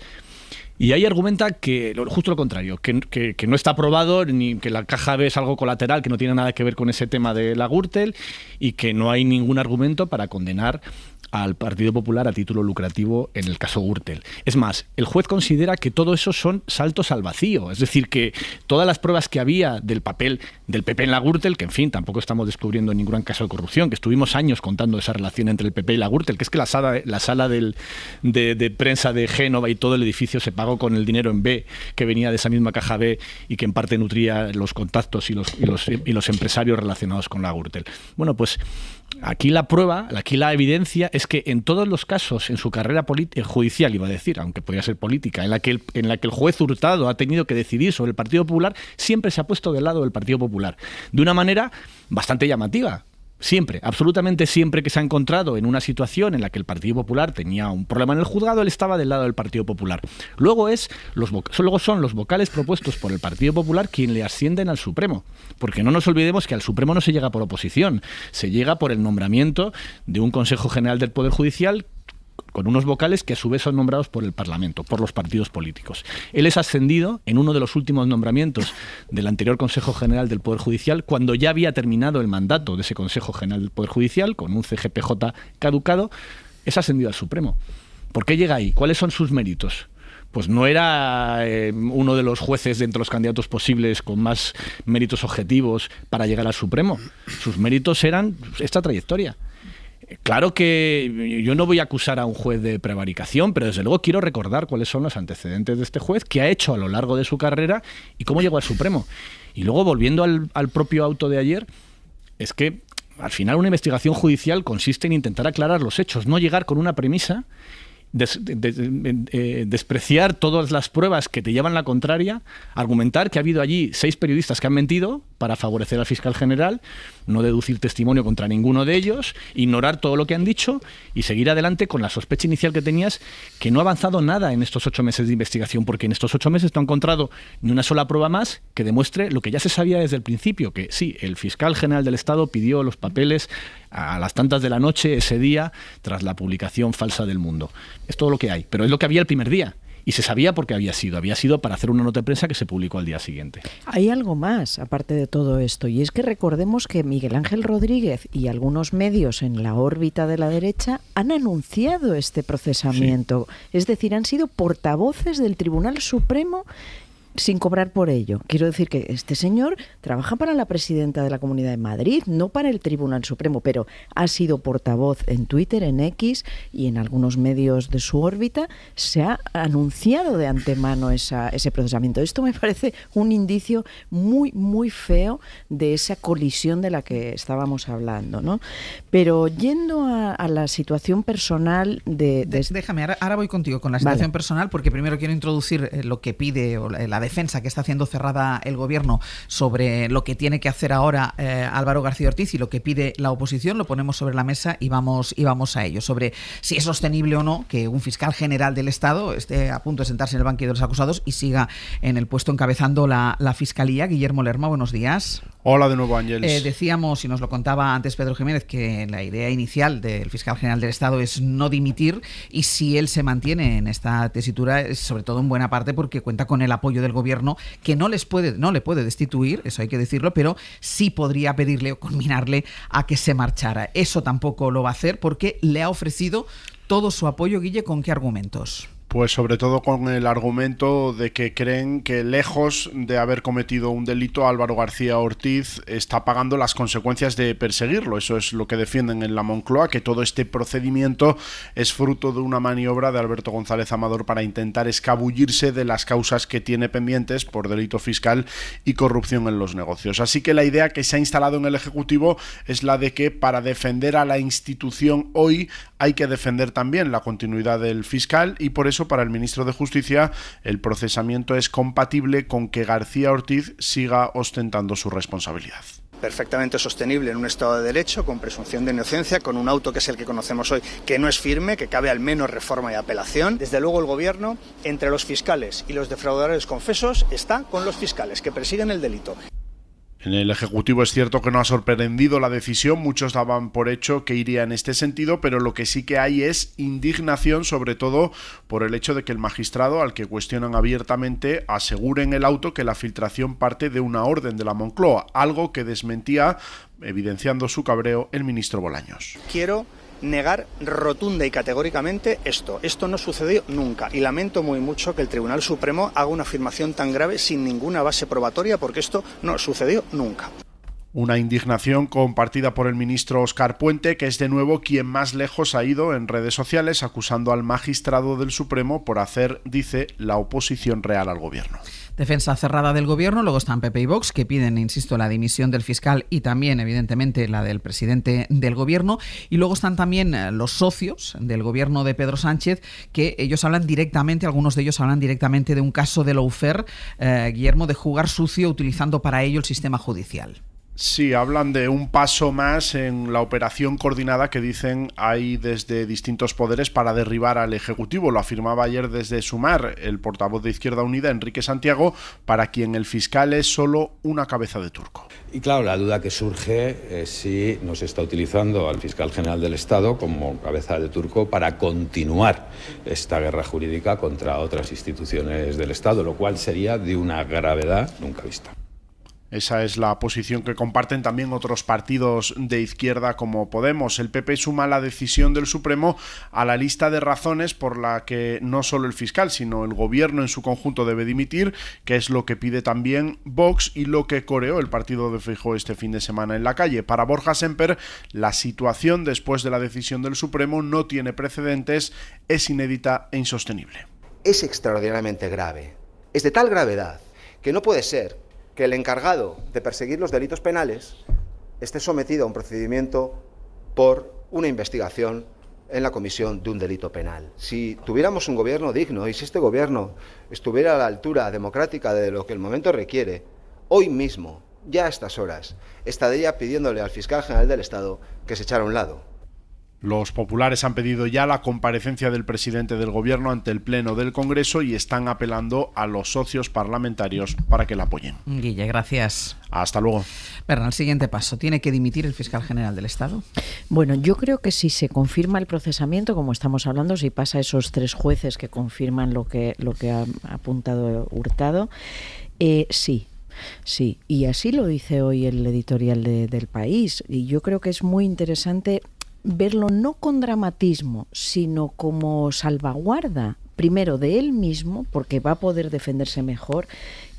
Y ahí argumenta que justo lo contrario, que no está aprobado, ni que la caja B es algo colateral, que no tiene nada que ver con ese tema de la Gürtel y que no hay ningún argumento para condenar al Partido Popular a título lucrativo en el caso Gürtel. Es más, el juez considera que todo eso son saltos al vacío, es decir, que todas las pruebas que había del papel del PP en la Gürtel, que en fin, tampoco estamos descubriendo ningún gran caso de corrupción, que estuvimos años contando esa relación entre el PP y la Gürtel, que es que la sala de prensa de Génova y todo el edificio se pagó con el dinero en B que venía de esa misma caja B y que en parte nutría los contactos y los empresarios relacionados con la Gürtel. Bueno, pues aquí la prueba, aquí la evidencia es que en todos los casos en su carrera judicial, iba a decir, aunque podría ser política, en la que el juez Hurtado ha tenido que decidir sobre el Partido Popular, siempre se ha puesto del lado del Partido Popular, de una manera bastante llamativa. Siempre, absolutamente siempre que se ha encontrado en una situación en la que el Partido Popular tenía un problema en el juzgado, él estaba del lado del Partido Popular. Luego son los vocales propuestos por el Partido Popular quien le ascienden al Supremo, porque no nos olvidemos que al Supremo no se llega por oposición, se llega por el nombramiento de un Consejo General del Poder Judicial con unos vocales que a su vez son nombrados por el Parlamento, por los partidos políticos. Él es ascendido en uno de los últimos nombramientos del anterior Consejo General del Poder Judicial, cuando ya había terminado el mandato de ese Consejo General del Poder Judicial, con un CGPJ caducado, es ascendido al Supremo. ¿Por qué llega ahí? ¿Cuáles son sus méritos? Pues no era uno de los jueces de entre los candidatos posibles con más méritos objetivos para llegar al Supremo. Sus méritos eran esta trayectoria. Claro que yo no voy a acusar a un juez de prevaricación, pero desde luego quiero recordar cuáles son los antecedentes de este juez, qué ha hecho a lo largo de su carrera y cómo llegó al Supremo. Y luego, volviendo al propio auto de ayer, es que al final una investigación judicial consiste en intentar aclarar los hechos, no llegar con una premisa, despreciar todas las pruebas que te llevan la contraria, argumentar que ha habido allí 6 periodistas que han mentido para favorecer al fiscal general, no deducir testimonio contra ninguno de ellos, ignorar todo lo que han dicho y seguir adelante con la sospecha inicial que tenías, que no ha avanzado nada en estos 8 meses de investigación, porque en estos 8 meses no ha encontrado ni una sola prueba más que demuestre lo que ya se sabía desde el principio, que sí, el fiscal general del Estado pidió los papeles a las tantas de la noche ese día tras la publicación falsa del Mundo. Es todo lo que hay, pero es lo que había el primer día. Y se sabía por qué había sido para hacer una nota de prensa que se publicó al día siguiente. Hay algo más, aparte de todo esto, y es que recordemos que Miguel Ángel Rodríguez y algunos medios en la órbita de la derecha han anunciado este procesamiento. Sí. Es decir, han sido portavoces del Tribunal Supremo sin cobrar por ello. Quiero decir que este señor trabaja para la presidenta de la Comunidad de Madrid, no para el Tribunal Supremo, pero ha sido portavoz en Twitter, en X y en algunos medios de su órbita. Se ha anunciado de antemano ese procesamiento. Esto me parece un indicio muy, muy feo de esa colisión de la que estábamos hablando, ¿no? Pero yendo a la situación personal Déjame, ahora voy contigo con la situación personal, porque primero quiero introducir lo que pide o la defensa que está haciendo cerrada el gobierno sobre lo que tiene que hacer ahora Álvaro García Ortiz y lo que pide la oposición. Lo ponemos sobre la mesa y vamos a ello, sobre si es sostenible o no que un fiscal general del Estado esté a punto de sentarse en el banquillo de los acusados y siga en el puesto encabezando la Fiscalía. Guillermo Lerma, buenos días. Hola de nuevo, Ángeles. Decíamos, y nos lo contaba antes Pedro Jiménez, que la idea inicial del fiscal general del Estado es no dimitir, y si él se mantiene en esta tesitura es sobre todo en buena parte porque cuenta con el apoyo del gobierno, que no le puede destituir, eso hay que decirlo, pero sí podría pedirle o conminarle a que se marchara. Eso tampoco lo va a hacer porque le ha ofrecido todo su apoyo. Guille, ¿con qué argumentos? Pues sobre todo con el argumento de que creen que, lejos de haber cometido un delito, Álvaro García Ortiz está pagando las consecuencias de perseguirlo. Eso es lo que defienden en la Moncloa, que todo este procedimiento es fruto de una maniobra de Alberto González Amador para intentar escabullirse de las causas que tiene pendientes por delito fiscal y corrupción en los negocios. Así que la idea que se ha instalado en el Ejecutivo es la de que para defender a la institución hoy hay que defender también la continuidad del fiscal, y por eso para el ministro de Justicia el procesamiento es compatible con que García Ortiz siga ostentando su responsabilidad. Perfectamente sostenible en un Estado de Derecho, con presunción de inocencia, con un auto que es el que conocemos hoy, que no es firme, que cabe al menos reforma y apelación. Desde luego el Gobierno, entre los fiscales y los defraudadores confesos, está con los fiscales que persiguen el delito. En el Ejecutivo es cierto que no ha sorprendido la decisión, muchos daban por hecho que iría en este sentido, pero lo que sí que hay es indignación, sobre todo por el hecho de que el magistrado, al que cuestionan abiertamente, asegure en el auto que la filtración parte de una orden de la Moncloa, algo que desmentía, evidenciando su cabreo, el ministro Bolaños. Quiero negar rotunda y categóricamente esto. Esto no sucedió nunca y lamento muy mucho que el Tribunal Supremo haga una afirmación tan grave sin ninguna base probatoria, porque esto no sucedió nunca. Una indignación compartida por el ministro Óscar Puente, que es de nuevo quien más lejos ha ido en redes sociales, acusando al magistrado del Supremo por hacer, dice, la oposición real al gobierno. Defensa cerrada del gobierno. Luego están PP y Vox, que piden, insisto, la dimisión del fiscal y también, evidentemente, la del presidente del gobierno. Y luego están también los socios del gobierno de Pedro Sánchez, que ellos hablan directamente, algunos de ellos hablan directamente de un caso de lawfare, Guillermo, de jugar sucio utilizando para ello el sistema judicial. Sí, hablan de un paso más en la operación coordinada que dicen hay desde distintos poderes para derribar al Ejecutivo. Lo afirmaba ayer desde Sumar el portavoz de Izquierda Unida, Enrique Santiago, para quien el fiscal es solo una cabeza de turco. Y claro, la duda que surge es si no se está utilizando al fiscal general del Estado como cabeza de turco para continuar esta guerra jurídica contra otras instituciones del Estado, lo cual sería de una gravedad nunca vista. Esa es la posición que comparten también otros partidos de izquierda como Podemos. El PP suma la decisión del Supremo a la lista de razones por la que no solo el fiscal, sino el gobierno en su conjunto debe dimitir, que es lo que pide también Vox y lo que coreó el partido de Feijóo este fin de semana en la calle. Para Borja Semper, la situación después de la decisión del Supremo no tiene precedentes, es inédita e insostenible. Es extraordinariamente grave. Es de tal gravedad que no puede ser que el encargado de perseguir los delitos penales esté sometido a un procedimiento por una investigación en la comisión de un delito penal. Si tuviéramos un gobierno digno y si este gobierno estuviera a la altura democrática de lo que el momento requiere, hoy mismo, ya a estas horas, estaría pidiéndole al fiscal general del Estado que se echara a un lado. Los populares han pedido ya la comparecencia del presidente del gobierno ante el Pleno del Congreso y están apelando a los socios parlamentarios para que la apoyen. Guille, gracias. Hasta luego. Berna, el siguiente paso. ¿Tiene que dimitir el fiscal general del Estado? Bueno, yo creo que si se confirma el procesamiento, como estamos hablando, si pasa esos 3 jueces que confirman lo que ha apuntado Hurtado, sí. Sí, y así lo dice hoy el editorial del País. Y yo creo que es muy interesante verlo no con dramatismo, sino como salvaguarda, primero de él mismo, porque va a poder defenderse mejor,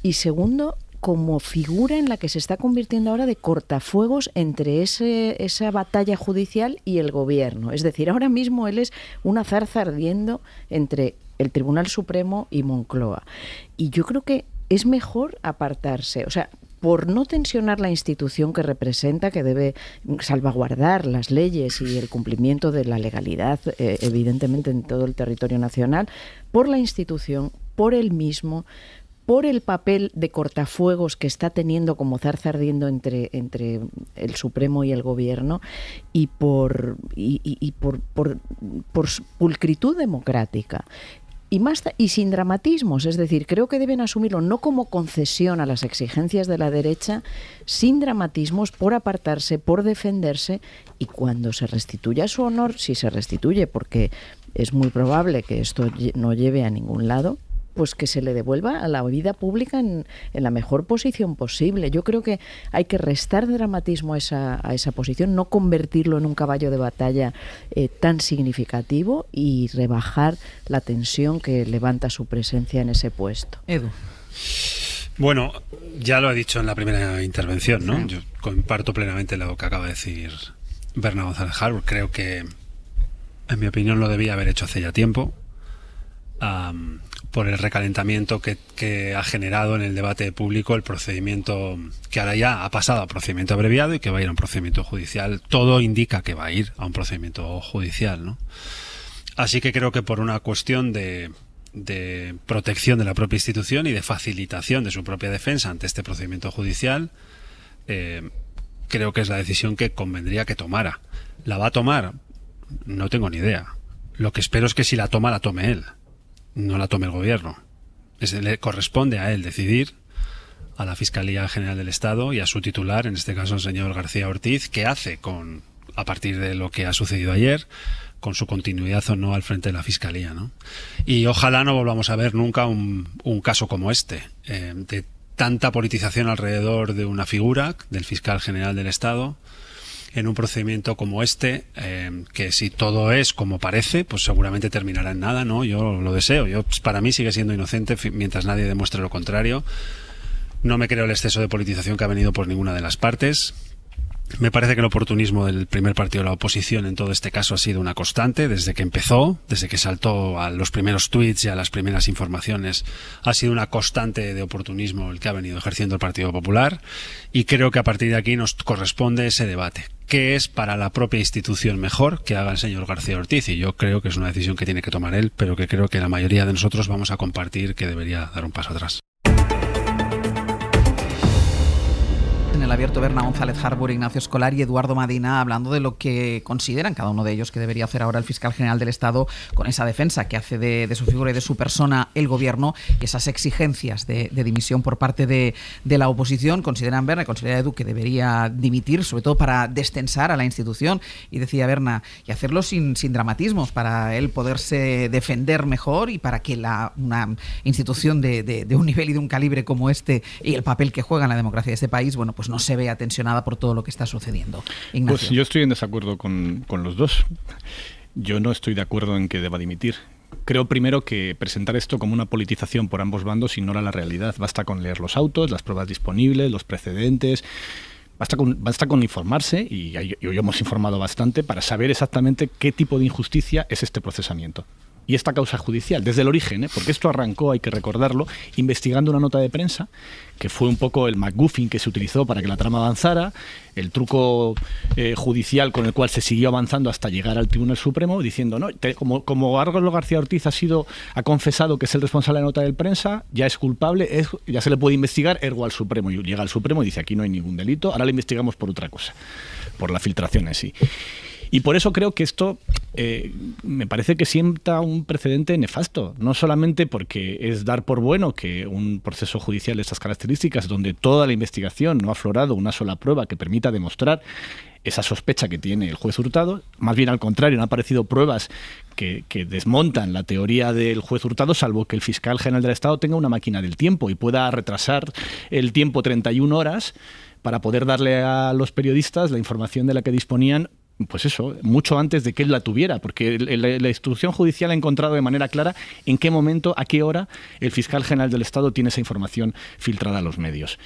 y segundo, como figura en la que se está convirtiendo ahora de cortafuegos entre esa batalla judicial y el gobierno. Es decir, ahora mismo él es una zarza ardiendo entre el Tribunal Supremo y Moncloa. Y yo creo que es mejor apartarse, o sea, por no tensionar la institución que representa, que debe salvaguardar las leyes y el cumplimiento de la legalidad, evidentemente en todo el territorio nacional, por la institución, por él mismo, por el papel de cortafuegos que está teniendo como zarza ardiendo entre el Supremo y el Gobierno, y por pulcritud democrática. Y sin dramatismos, es decir, creo que deben asumirlo no como concesión a las exigencias de la derecha, sin dramatismos, por apartarse, por defenderse, y cuando se restituya su honor, si se restituye, porque es muy probable que esto no lleve a ningún lado, pues que se le devuelva a la vida pública en la mejor posición posible. Yo creo que hay que restar dramatismo a esa posición, no convertirlo en un caballo de batalla tan significativo, y rebajar la tensión que levanta su presencia en ese puesto. Edu. Bueno, ya lo he dicho en la primera intervención, ¿no? Yo comparto plenamente lo que acaba de decir Berna González Harbour. Creo que, en mi opinión, lo debía haber hecho hace ya tiempo. Por el recalentamiento que ha generado en el debate público el procedimiento, que ahora ya ha pasado a procedimiento abreviado y que va a ir a un procedimiento judicial. Todo indica que va a ir a un procedimiento judicial, ¿no? Así que creo que por una cuestión de protección de la propia institución y de facilitación de su propia defensa ante este procedimiento judicial, creo que es la decisión que convendría que tomara. ¿La va a tomar? No tengo ni idea. Lo que espero es que si la toma, la tome él. No la tome el gobierno. Le corresponde a él decidir, a la Fiscalía General del Estado y a su titular, en este caso el señor García Ortiz, qué hace a partir de lo que ha sucedido ayer, con su continuidad o no al frente de la Fiscalía, ¿no? Y ojalá no volvamos a ver nunca un caso como este, de tanta politización alrededor de una figura, del Fiscal General del Estado, en un procedimiento como este, que si todo es como parece, pues seguramente terminará en nada, ¿no? Yo lo deseo. Para mí sigue siendo inocente mientras nadie demuestre lo contrario. No me creo el exceso de politización que ha venido por ninguna de las partes. Me parece que el oportunismo del primer partido de la oposición en todo este caso ha sido una constante desde que empezó, desde que saltó a los primeros tuits y a las primeras informaciones. Ha sido una constante de oportunismo el que ha venido ejerciendo el Partido Popular, y creo que a partir de aquí nos corresponde ese debate. ¿Qué es para la propia institución mejor que haga el señor García Ortiz? Y yo creo que es una decisión que tiene que tomar él, pero que creo que la mayoría de nosotros vamos a compartir que debería dar un paso atrás. En el abierto, Berna González Harbour, Ignacio Escolar y Eduardo Madina, hablando de lo que consideran cada uno de ellos que debería hacer ahora el fiscal general del Estado con esa defensa que hace de su figura y de su persona el gobierno, y esas exigencias de dimisión por parte de la oposición. Consideran Berna y considera Edu que debería dimitir, sobre todo para destensar a la institución, y decía Berna, y hacerlo sin dramatismos, para él poderse defender mejor y para que una institución de un nivel y de un calibre como este, y el papel que juega en la democracia de este país, bueno, pues no se vea tensionada por todo lo que está sucediendo. Ignacio. Pues yo estoy en desacuerdo con los dos. Yo no estoy de acuerdo en que deba dimitir. Creo primero que presentar esto como una politización por ambos bandos ignora la realidad. Basta con leer los autos, las pruebas disponibles, los precedentes. Basta con informarse, y hoy hemos informado bastante, para saber exactamente qué tipo de injusticia es este procesamiento. Y esta causa judicial, desde el origen, porque esto arrancó, hay que recordarlo, investigando una nota de prensa, que fue un poco el MacGuffin que se utilizó para que la trama avanzara, el truco judicial con el cual se siguió avanzando hasta llegar al Tribunal Supremo, diciendo, no, como Álvaro García Ortiz ha confesado que es el responsable de la nota de prensa, ya es culpable, ya se le puede investigar, ergo al Supremo. Y llega al Supremo y dice, aquí no hay ningún delito, ahora le investigamos por otra cosa, por la filtración en sí. Y por eso creo que esto me parece que sienta un precedente nefasto, no solamente porque es dar por bueno que un proceso judicial de estas características, donde toda la investigación no ha aflorado una sola prueba que permita demostrar esa sospecha que tiene el juez Hurtado, más bien al contrario, no han aparecido pruebas que desmontan la teoría del juez Hurtado, salvo que el fiscal general del Estado tenga una máquina del tiempo y pueda retrasar el tiempo 31 horas para poder darle a los periodistas la información de la que disponían, pues eso, mucho antes de que él la tuviera, porque la instrucción judicial ha encontrado de manera clara en qué momento, a qué hora el fiscal general del Estado tiene esa información filtrada a los medios.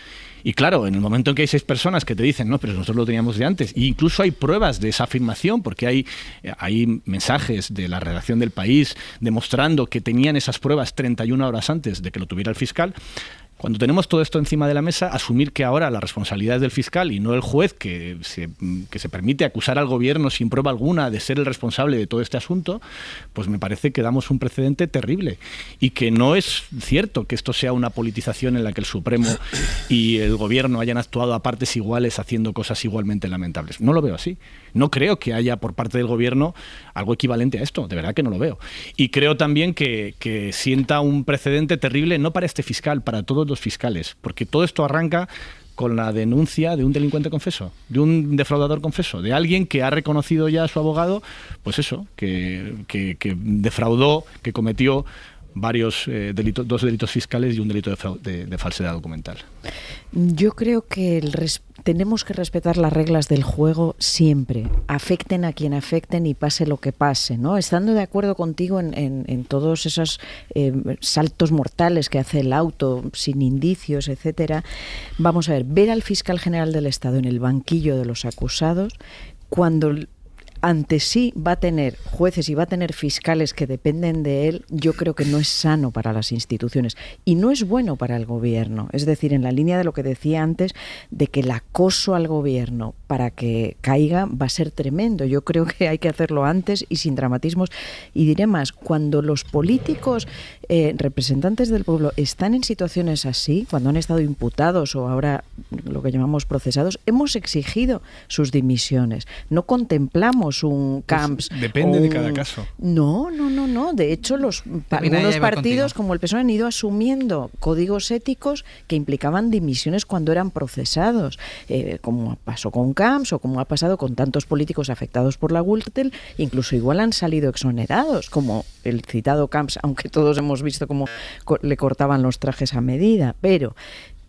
Y claro, en el momento en que hay 6 personas que te dicen, no, pero nosotros lo teníamos de antes, e incluso hay pruebas de esa afirmación, porque hay mensajes de la redacción del País demostrando que tenían esas pruebas 31 horas antes de que lo tuviera el fiscal. Cuando tenemos todo esto encima de la mesa, asumir que ahora la responsabilidad es del fiscal y no el juez que se permite acusar al gobierno sin prueba alguna de ser el responsable de todo este asunto, pues me parece que damos un precedente terrible y que no es cierto que esto sea una politización en la que el Supremo y el gobierno hayan actuado a partes iguales haciendo cosas igualmente lamentables. No lo veo así. No creo que haya por parte del gobierno algo equivalente a esto, de verdad que no lo veo. Y creo también que sienta un precedente terrible no para este fiscal, para todos los fiscales, porque todo esto arranca con la denuncia de un delincuente confeso, de un defraudador confeso, de alguien que ha reconocido ya a su abogado, pues eso, que defraudó, que cometió varios delitos, 2 delitos fiscales y un delito de falsedad documental. Yo creo que tenemos que respetar las reglas del juego siempre, afecten a quien afecten y pase lo que pase, ¿no? Estando de acuerdo contigo en todos esos saltos mortales que hace el auto sin indicios, etcétera. Vamos a ver al fiscal general del Estado en el banquillo de los acusados cuando ante sí va a tener jueces y va a tener fiscales que dependen de él. Yo creo que no es sano para las instituciones y no es bueno para el gobierno. Es decir, en la línea de lo que decía antes, de que el acoso al gobierno para que caiga va a ser tremendo. Yo creo que hay que hacerlo antes y sin dramatismos. Y diré más, cuando los políticos, representantes del pueblo, están en situaciones así, cuando han estado imputados o ahora lo que llamamos procesados, hemos exigido sus dimisiones. No contemplamos un Camps. Pues depende de cada caso. No. De hecho, algunos partidos como el PSOE han ido asumiendo códigos éticos que implicaban dimisiones cuando eran procesados, como pasó con Camps o como ha pasado con tantos políticos afectados por la Gürtel, incluso igual han salido exonerados, como el citado Camps, aunque todos hemos visto cómo le cortaban los trajes a medida, pero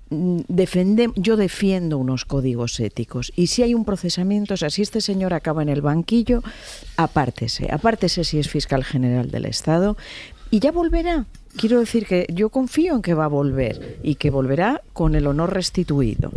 yo defiendo unos códigos éticos y si hay un procesamiento, o sea, si este señor acaba en el banquillo, apártese si es fiscal general del Estado y ya volverá. Quiero decir que yo confío en que va a volver y que volverá con el honor restituido,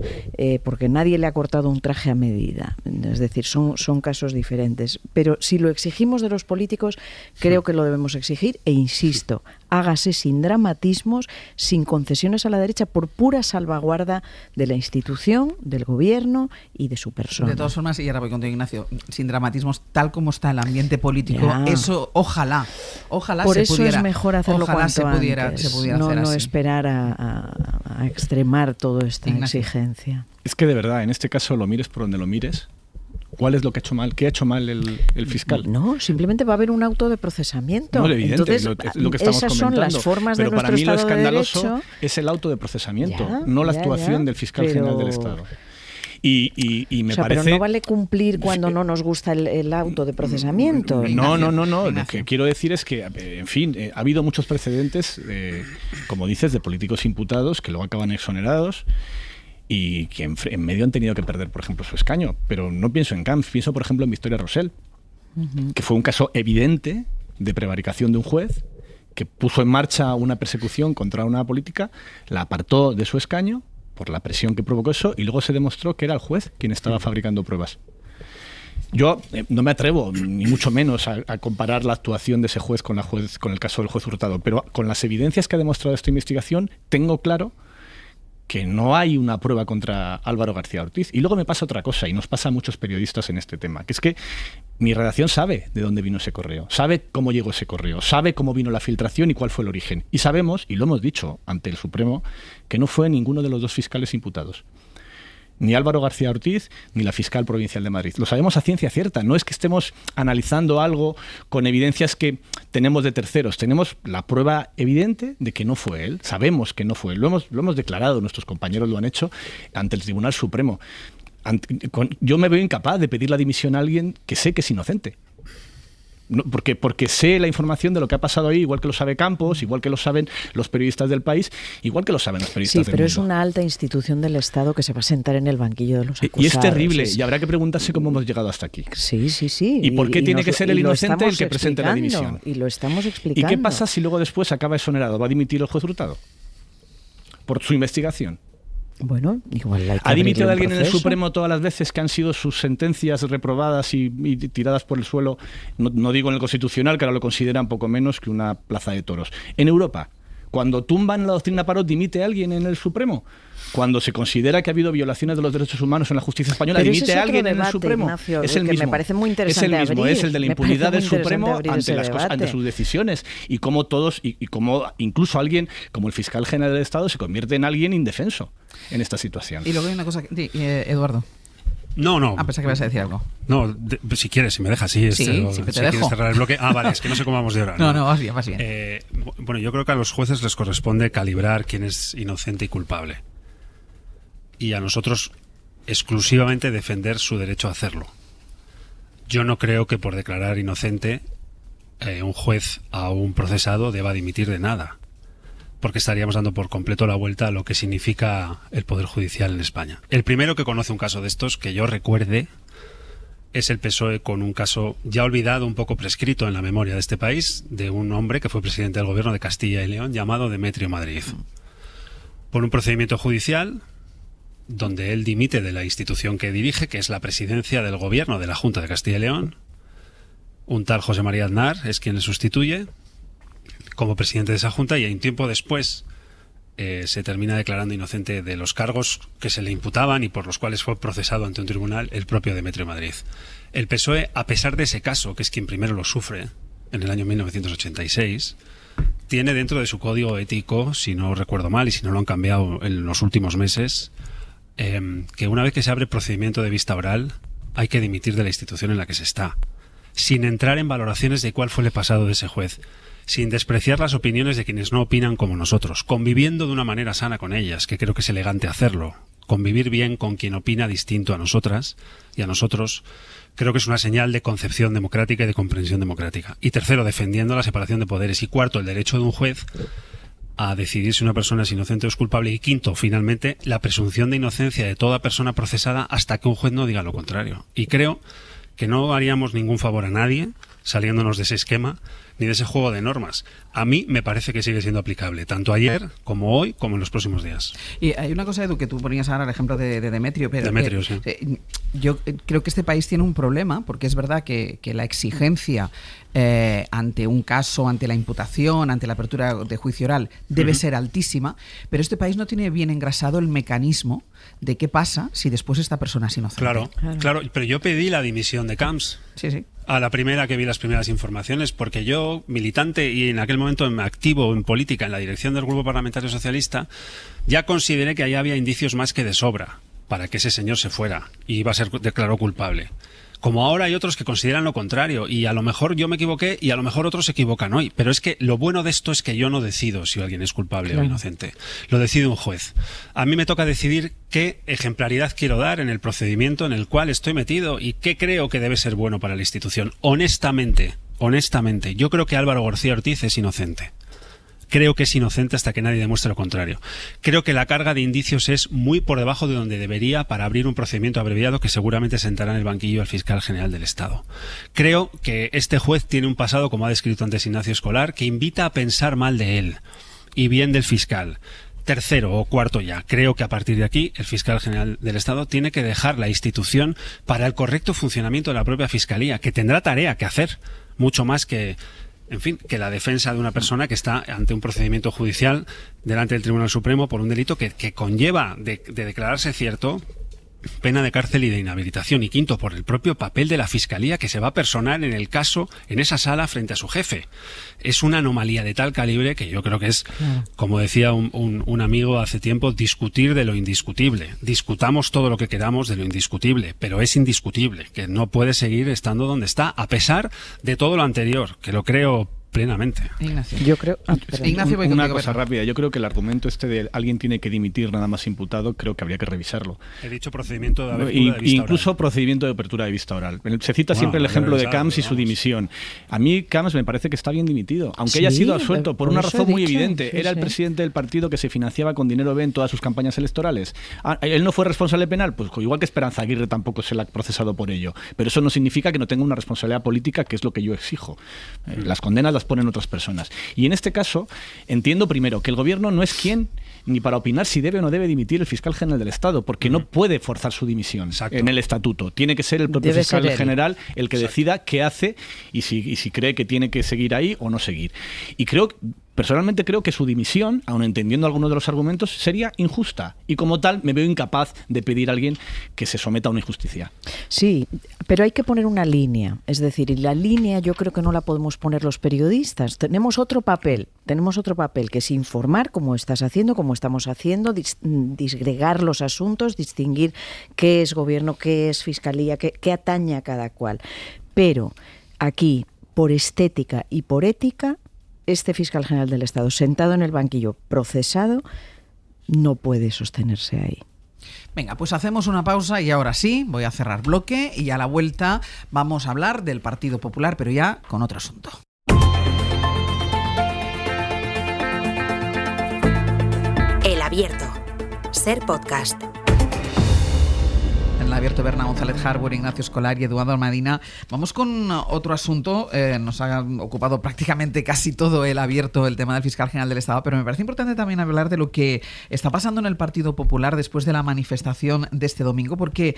porque nadie le ha cortado un traje a medida. Es decir, son casos diferentes. Pero si lo exigimos de los políticos, creo que lo debemos exigir e insisto, hágase sin dramatismos, sin concesiones a la derecha, por pura salvaguarda de la institución, del gobierno y de su persona. De todas formas, y ahora voy contigo, Ignacio, sin dramatismos, tal como está el ambiente político, eso ojalá por se eso pudiera, es mejor hacerlo cuanto antes, se pudiera hacer así. No esperar a extremar toda esta exigencia. Es que de verdad, en este caso, lo mires por donde lo mires, ¿cuál es lo que ha hecho mal? ¿Qué ha hecho mal el fiscal? No, simplemente va a haber un auto de procesamiento. No, evidente, entonces, lo que estamos esas comentando. Son las formas pero de nuestro para mí lo Estado de escandaloso Derecho. Es el auto de procesamiento, no la actuación del fiscal general del Estado. Y me parece... Pero no vale cumplir cuando no nos gusta el auto de procesamiento. No. Lo que quiero decir es que, en fin, ha habido muchos precedentes, como dices, de políticos imputados que luego acaban exonerados y que en medio han tenido que perder, por ejemplo, su escaño. Pero no pienso en Camps, pienso, por ejemplo, en Victoria Rosell, que fue un caso evidente de prevaricación de un juez que puso en marcha una persecución contra una política, la apartó de su escaño por la presión que provocó eso, y luego se demostró que era el juez quien estaba fabricando pruebas. Yo no me atrevo, ni mucho menos, a comparar la actuación de ese juez con el caso del juez Hurtado, pero con las evidencias que ha demostrado esta investigación, tengo claro que no hay una prueba contra Álvaro García Ortiz. Y luego me pasa otra cosa, y nos pasa a muchos periodistas en este tema, que es que mi redacción sabe de dónde vino ese correo, sabe cómo llegó ese correo, sabe cómo vino la filtración y cuál fue el origen. Y sabemos, y lo hemos dicho ante el Supremo, que no fue ninguno de los 2 fiscales imputados. Ni Álvaro García Ortiz, ni la fiscal provincial de Madrid. Lo sabemos a ciencia cierta. No es que estemos analizando algo con evidencias que tenemos de terceros. Tenemos la prueba evidente de que no fue él. Sabemos que no fue él. Lo hemos declarado, nuestros compañeros lo han hecho ante el Tribunal Supremo. Yo me veo incapaz de pedir la dimisión a alguien que sé que es inocente. No, porque sé la información de lo que ha pasado ahí, igual que lo sabe Campos, igual que lo saben los periodistas del país, igual que lo saben los periodistas del mundo. Sí, pero es una alta institución del Estado que se va a sentar en el banquillo de los acusados. Y es terrible, y habrá que preguntarse cómo hemos llegado hasta aquí. Sí. ¿Y por qué tiene que ser el inocente el que presente la dimisión? Y lo estamos explicando. ¿Y qué pasa si luego después acaba exonerado? ¿Va a dimitir el juez Hurtado? Por su investigación. Bueno, igual hay que ¿Ha dimitido abrirle alguien en el Supremo todas las veces que han sido sus sentencias reprobadas y tiradas por el suelo? No digo en el Constitucional, que ahora lo consideran poco menos que una plaza de toros. En Europa, cuando tumban la doctrina Parot, ¿dimite alguien en el Supremo? Cuando se considera que ha habido violaciones de los derechos humanos en la justicia española, pero ¿dimite alguien debate, en el Supremo? Ignacio, es el que mismo. Me parece muy interesante es el de la impunidad del Supremo ante sus decisiones y cómo todos, y cómo incluso alguien como el fiscal general del Estado se convierte en alguien indefenso en esta situación. Y luego hay una cosa, Eduardo. No. Ah, pensé que ibas a decir algo. No, si quieres, si me dejas, sí, si quieres cerrar el bloque. Vale, es que no sé cómo vamos de hora. No, vas bien. Bueno, yo creo que a los jueces les corresponde calibrar quién es inocente y culpable. Y a nosotros exclusivamente defender su derecho a hacerlo. Yo no creo que por declarar inocente un juez a un procesado deba dimitir de nada, porque estaríamos dando por completo la vuelta a lo que significa el Poder Judicial en España. El primero que conoce un caso de estos, que yo recuerde, es el PSOE, con un caso ya olvidado, un poco prescrito en la memoria de este país, de un hombre que fue presidente del gobierno de Castilla y León, llamado Demetrio Madrid. Por un procedimiento judicial donde él dimite de la institución que dirige, que es la presidencia del gobierno de la Junta de Castilla y León. Un tal José María Aznar es quien le sustituye como presidente de esa junta, y un tiempo después se termina declarando inocente de los cargos que se le imputaban y por los cuales fue procesado ante un tribunal el propio Demetrio Madrid. El PSOE, a pesar de ese caso, que es quien primero lo sufre en el año 1986, tiene dentro de su código ético, si no recuerdo mal y si no lo han cambiado en los últimos meses, que una vez que se abre procedimiento de vista oral hay que dimitir de la institución en la que se está, sin entrar en valoraciones de cuál fue el pasado de ese juez, sin despreciar las opiniones de quienes no opinan como nosotros, conviviendo de una manera sana con ellas, que creo que es elegante hacerlo. Convivir bien con quien opina distinto a nosotras y a nosotros creo que es una señal de concepción democrática y de comprensión democrática. Y tercero, defendiendo la separación de poderes. Y cuarto, el derecho de un juez a decidir si una persona es inocente o es culpable. Y quinto, finalmente, la presunción de inocencia de toda persona procesada hasta que un juez no diga lo contrario. Y creo que no haríamos ningún favor a nadie saliéndonos de ese esquema ni de ese juego de normas. A mí me parece que sigue siendo aplicable, tanto ayer como hoy, como en los próximos días. Y hay una cosa, Edu, que tú ponías ahora el ejemplo de Demetrio, pero Demetrio, sí. Yo creo que este país tiene un problema, porque es verdad que la exigencia ante un caso, ante la imputación, ante la apertura de juicio oral, debe ser altísima, pero este país no tiene bien engrasado el mecanismo de qué pasa si después esta persona es inocente. Claro, pero yo pedí la dimisión de Camps. Sí. A la primera que vi las primeras informaciones, porque yo, militante y en aquel momento activo en política en la dirección del Grupo Parlamentario Socialista, ya consideré que ahí había indicios más que de sobra para que ese señor se fuera y iba a ser declarado culpable. Como ahora hay otros que consideran lo contrario, y a lo mejor yo me equivoqué y a lo mejor otros se equivocan hoy, pero es que lo bueno de esto es que yo no decido si alguien es culpable o inocente, lo decide un juez. A mí me toca decidir qué ejemplaridad quiero dar en el procedimiento en el cual estoy metido y qué creo que debe ser bueno para la institución. Honestamente, yo creo que Álvaro García Ortiz es inocente. Creo que es inocente hasta que nadie demuestre lo contrario. Creo que la carga de indicios es muy por debajo de donde debería para abrir un procedimiento abreviado que seguramente sentará en el banquillo al fiscal general del Estado. Creo que este juez tiene un pasado, como ha descrito antes Ignacio Escolar, que invita a pensar mal de él y bien del fiscal. Tercero o cuarto ya, creo que a partir de aquí el fiscal general del Estado tiene que dejar la institución para el correcto funcionamiento de la propia fiscalía, que tendrá tarea que hacer, mucho más que la defensa de una persona que está ante un procedimiento judicial delante del Tribunal Supremo por un delito que conlleva de declararse cierto, pena de cárcel y de inhabilitación. Y quinto, por el propio papel de la Fiscalía que se va a personar en el caso, en esa sala, frente a su jefe. Es una anomalía de tal calibre que yo creo que es, como decía un amigo hace tiempo, discutir de lo indiscutible. Discutamos todo lo que queramos de lo indiscutible, pero es indiscutible que no puede seguir estando donde está, a pesar de todo lo anterior, que lo creo plenamente. Ignacio. Yo creo... Ignacio, voy una contigo, cosa Pedro. rápida. Yo creo que el argumento este de alguien tiene que dimitir nada más imputado, creo que habría que revisarlo. He dicho procedimiento de apertura de vista incluso oral. Procedimiento de apertura de vista oral. Se cita siempre el Bueno, ejemplo de revisarlo, Camps y su dimisión. A mí Camps me parece que está bien dimitido, aunque Sí, haya sido absuelto por una eso he razón muy dicho, evidente. sí, Era el sí. presidente del partido que se financiaba con dinero B en todas sus campañas electorales. ¿Él no fue responsable penal? Pues igual que Esperanza Aguirre tampoco se le ha procesado por ello. Pero eso no significa que no tenga una responsabilidad política, que es lo que yo exijo. Las condenas las ponen otras personas. Y en este caso, entiendo primero que el gobierno no es quien ni para opinar si debe o no debe dimitir el fiscal general del Estado, porque no puede forzar su dimisión en el estatuto. Tiene que ser el propio Debe fiscal ser él. general el que decida qué hace y si cree que tiene que seguir ahí o no seguir. Y personalmente creo que su dimisión, aun entendiendo algunos de los argumentos, sería injusta. Y como tal, me veo incapaz de pedir a alguien que se someta a una injusticia. Sí, pero hay que poner una línea. Es decir, y la línea yo creo que no la podemos poner los periodistas. Tenemos otro papel que es informar, como estás haciendo, como estamos haciendo, disgregar los asuntos, distinguir qué es gobierno, qué es fiscalía, qué atañe a cada cual. Pero aquí, por estética y por ética, este fiscal general del Estado, sentado en el banquillo, procesado, no puede sostenerse ahí. Venga, pues hacemos una pausa y ahora sí, voy a cerrar bloque y a la vuelta vamos a hablar del Partido Popular, pero ya con otro asunto. El Abierto. Ser Podcast. En el Abierto, Berna González Harbour, Ignacio Escolar y Eduardo Almadina. Vamos con otro asunto. Nos ha ocupado prácticamente casi todo el Abierto, el tema del fiscal general del Estado, pero me parece importante también hablar de lo que está pasando en el Partido Popular después de la manifestación de este domingo, porque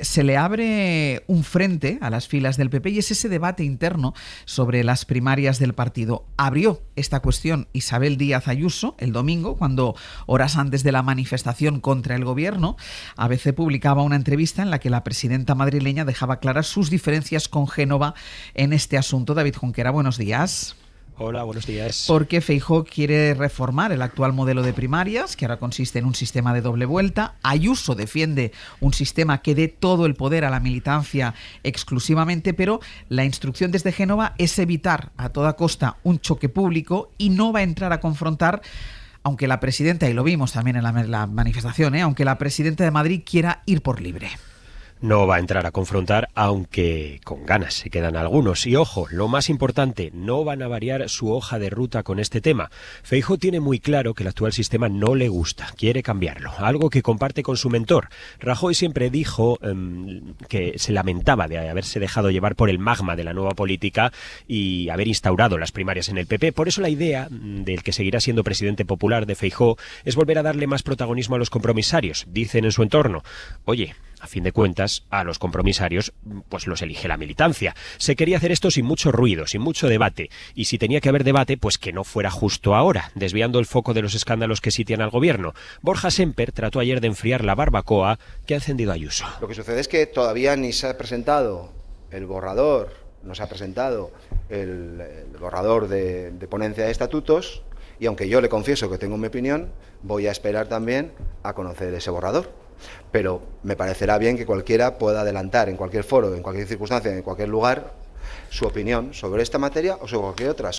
se le abre un frente a las filas del PP y es ese debate interno sobre las primarias del partido. Abrió esta cuestión Isabel Díaz Ayuso el domingo, cuando horas antes de la manifestación contra el gobierno, ABC publicaba una entrevista en la que la presidenta madrileña dejaba claras sus diferencias con Génova en este asunto. David Junquera, buenos días. Hola, buenos días. Porque Feijóo quiere reformar el actual modelo de primarias, que ahora consiste en un sistema de doble vuelta. Ayuso defiende un sistema que dé todo el poder a la militancia exclusivamente, pero la instrucción desde Génova es evitar a toda costa un choque público y no va a entrar a confrontar, aunque la presidenta, y lo vimos también en la manifestación, aunque la presidenta de Madrid quiera ir por libre. No va a entrar a confrontar, aunque con ganas se quedan algunos. Y ojo, lo más importante, no van a variar su hoja de ruta con este tema. Feijóo tiene muy claro que el actual sistema no le gusta, quiere cambiarlo, algo que comparte con su mentor. Rajoy siempre dijo que se lamentaba de haberse dejado llevar por el magma de la nueva política y haber instaurado las primarias en el PP. Por eso la idea del que seguirá siendo presidente popular de Feijóo es volver a darle más protagonismo a los compromisarios. Dicen en su entorno, oye, a fin de cuentas, a los compromisarios, pues los elige la militancia. Se quería hacer esto sin mucho ruido, sin mucho debate. Y si tenía que haber debate, pues que no fuera justo ahora, desviando el foco de los escándalos que sitian al gobierno. Borja Semper trató ayer de enfriar la barbacoa que ha encendido Ayuso. Lo que sucede es que todavía ni se ha presentado el borrador, no se ha presentado el borrador de ponencia de estatutos, y aunque yo le confieso que tengo mi opinión, voy a esperar también a conocer ese borrador. Pero me parecerá bien que cualquiera pueda adelantar en cualquier foro, en cualquier circunstancia, en cualquier lugar, su opinión sobre esta materia o sobre cualquier otra.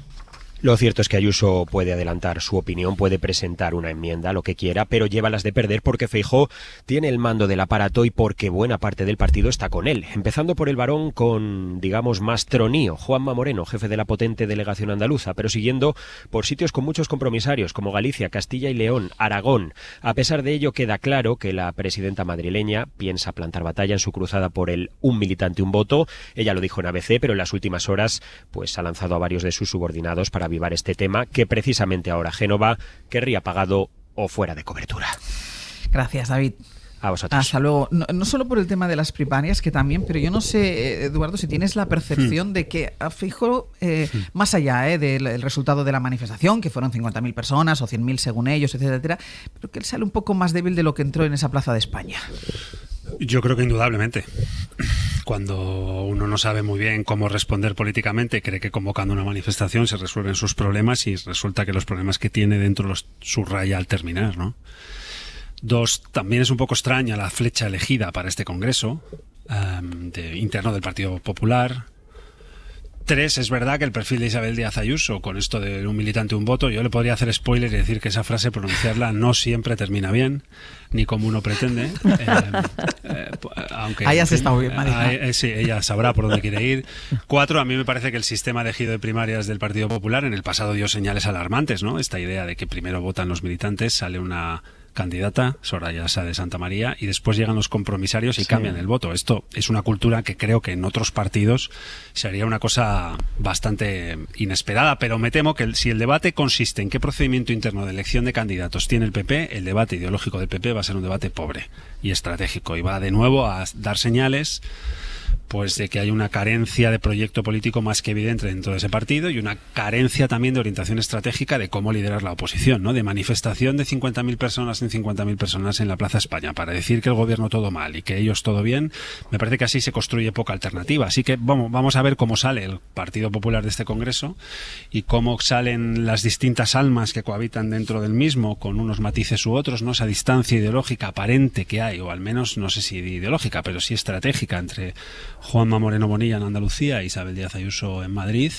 Lo cierto es que Ayuso puede adelantar su opinión, puede presentar una enmienda, lo que quiera, pero lleva las de perder porque Feijóo tiene el mando del aparato y porque buena parte del partido está con él. Empezando por el varón con, digamos, más tronío, Juanma Moreno, jefe de la potente delegación andaluza, pero siguiendo por sitios con muchos compromisarios como Galicia, Castilla y León, Aragón. A pesar de ello, queda claro que la presidenta madrileña piensa plantar batalla en su cruzada por el un militante, un voto. Ella lo dijo en ABC, pero en las últimas horas pues ha lanzado a varios de sus subordinados para avivar este tema que precisamente ahora Génova querría pagado o fuera de cobertura. Gracias, David. A vosotros. Hasta luego. No solo por el tema de las primarias, que también, pero yo no sé, Eduardo, si tienes la percepción de que a Feijóo, más allá del resultado de la manifestación, que fueron 50.000 personas o 100.000 según ellos, etcétera, pero que él sale un poco más débil de lo que entró en esa Plaza de España. Yo creo que indudablemente. Cuando uno no sabe muy bien cómo responder políticamente, cree que convocando una manifestación se resuelven sus problemas y resulta que los problemas que tiene dentro los subraya al terminar, ¿no? 2, también es un poco extraña la flecha elegida para este congreso interno del Partido Popular. 3, es verdad que el perfil de Isabel Díaz Ayuso, con esto de un militante un voto, yo le podría hacer spoiler y decir que esa frase, pronunciarla no siempre termina bien, ni como uno pretende. Aunque ahí has estado bien, María. Sí, ella sabrá por dónde quiere ir. 4, a mí me parece que el sistema elegido de primarias del Partido Popular en el pasado dio señales alarmantes, ¿no? Esta idea de que primero votan los militantes, sale una candidata, Soraya Sá de Santa María, y después llegan los compromisarios y cambian el voto. Esto es una cultura que creo que en otros partidos sería una cosa bastante inesperada, pero me temo que si el debate consiste en qué procedimiento interno de elección de candidatos tiene el PP, el debate ideológico del PP va a ser un debate pobre y estratégico, y va de nuevo a dar señales pues de que hay una carencia de proyecto político más que evidente dentro de ese partido y una carencia también de orientación estratégica de cómo liderar la oposición, ¿no? De manifestación de 50.000 personas en 50.000 personas en la Plaza España para decir que el gobierno todo mal y que ellos todo bien. Me parece que así se construye poca alternativa. Así que vamos a ver cómo sale el Partido Popular de este Congreso y cómo salen las distintas almas que cohabitan dentro del mismo, con unos matices u otros, ¿no? Esa distancia ideológica aparente que hay, o al menos no sé si ideológica, pero sí estratégica, entre Juanma Moreno Bonilla en Andalucía e Isabel Díaz Ayuso en Madrid,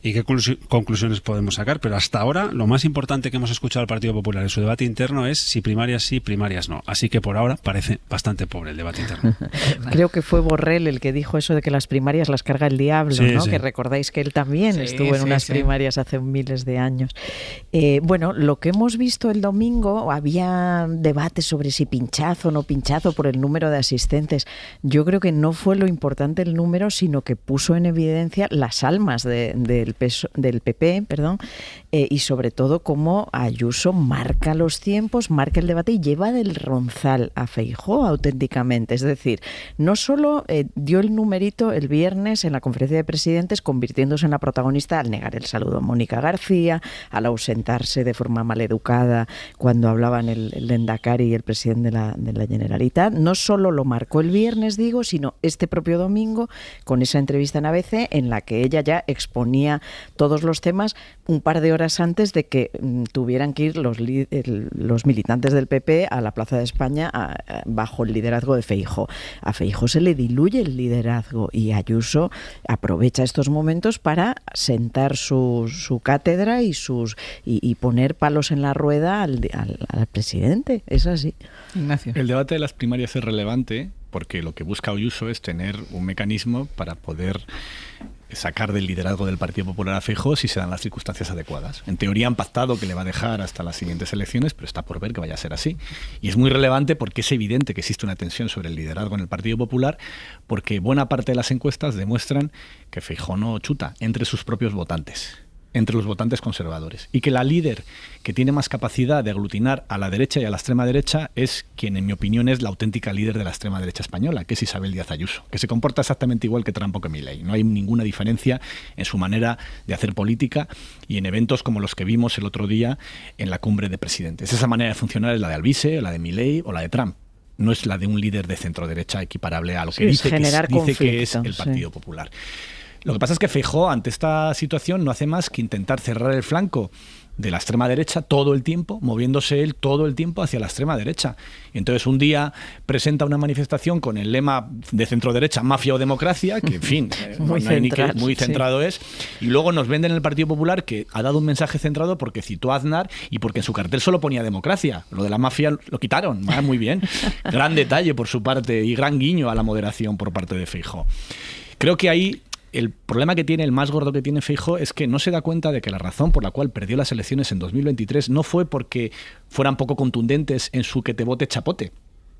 y qué conclusiones podemos sacar. Pero hasta ahora lo más importante que hemos escuchado al Partido Popular en su debate interno es si primarias sí, primarias no. Así que por ahora parece bastante pobre el debate interno. Creo que fue Borrell el que dijo eso de que las primarias las carga el diablo, ¿no? Sí. Que recordáis que él también estuvo en unas primarias hace miles de años. Bueno, lo que hemos visto el domingo, había debates sobre si pinchazo o no pinchazo por el número de asistentes. Yo creo que no fue lo importante el número, sino que puso en evidencia las almas del PP, y sobre todo cómo Ayuso marca los tiempos, marca el debate y lleva del ronzal a Feijóo auténticamente. Es decir, no solo dio el numerito el viernes en la conferencia de presidentes, convirtiéndose en la protagonista al negar el saludo a Mónica García, al ausentarse de forma maleducada cuando hablaban el Lehendakari y el presidente de la Generalitat. No solo lo marcó el viernes, digo, sino este propio domingo con esa entrevista en ABC en la que ella ya exponía todos los temas un par de horas antes de que tuvieran que ir los militantes del PP a la Plaza de España bajo el liderazgo de Feijóo. A Feijóo se le diluye el liderazgo y Ayuso aprovecha estos momentos para sentar su cátedra y poner palos en la rueda al presidente. Es así. Ignacio. El debate de las primarias es relevante porque lo que busca Ayuso es tener un mecanismo para poder sacar del liderazgo del Partido Popular a Feijóo si se dan las circunstancias adecuadas. En teoría han pactado que le va a dejar hasta las siguientes elecciones, pero está por ver que vaya a ser así. Y es muy relevante porque es evidente que existe una tensión sobre el liderazgo en el Partido Popular, porque buena parte de las encuestas demuestran que Feijóo no chuta entre sus propios votantes, entre los votantes conservadores, y que la líder que tiene más capacidad de aglutinar a la derecha y a la extrema derecha es quien, en mi opinión, es la auténtica líder de la extrema derecha española, que es Isabel Díaz Ayuso, que se comporta exactamente igual que Trump o que Milei. No hay ninguna diferencia en su manera de hacer política y en eventos como los que vimos el otro día en la cumbre de presidentes. Esa manera de funcionar es la de Alvise, la de Milei o la de Trump. No es la de un líder de centro derecha equiparable a lo que dice que es el Partido Popular. Lo que pasa es que Feijóo, ante esta situación, no hace más que intentar cerrar el flanco de la extrema derecha todo el tiempo, moviéndose él todo el tiempo hacia la extrema derecha. Y entonces un día presenta una manifestación con el lema de centro derecha, mafia o democracia, que en fin, muy centrado es, y luego nos venden en el Partido Popular que ha dado un mensaje centrado porque citó a Aznar y porque en su cartel solo ponía democracia. Lo de la mafia lo quitaron, muy bien. Gran detalle por su parte y gran guiño a la moderación por parte de Feijóo. Creo que ahí el problema que tiene, el más gordo que tiene Feijóo, es que no se da cuenta de que la razón por la cual perdió las elecciones en 2023 no fue porque fueran poco contundentes en su que te vote chapote.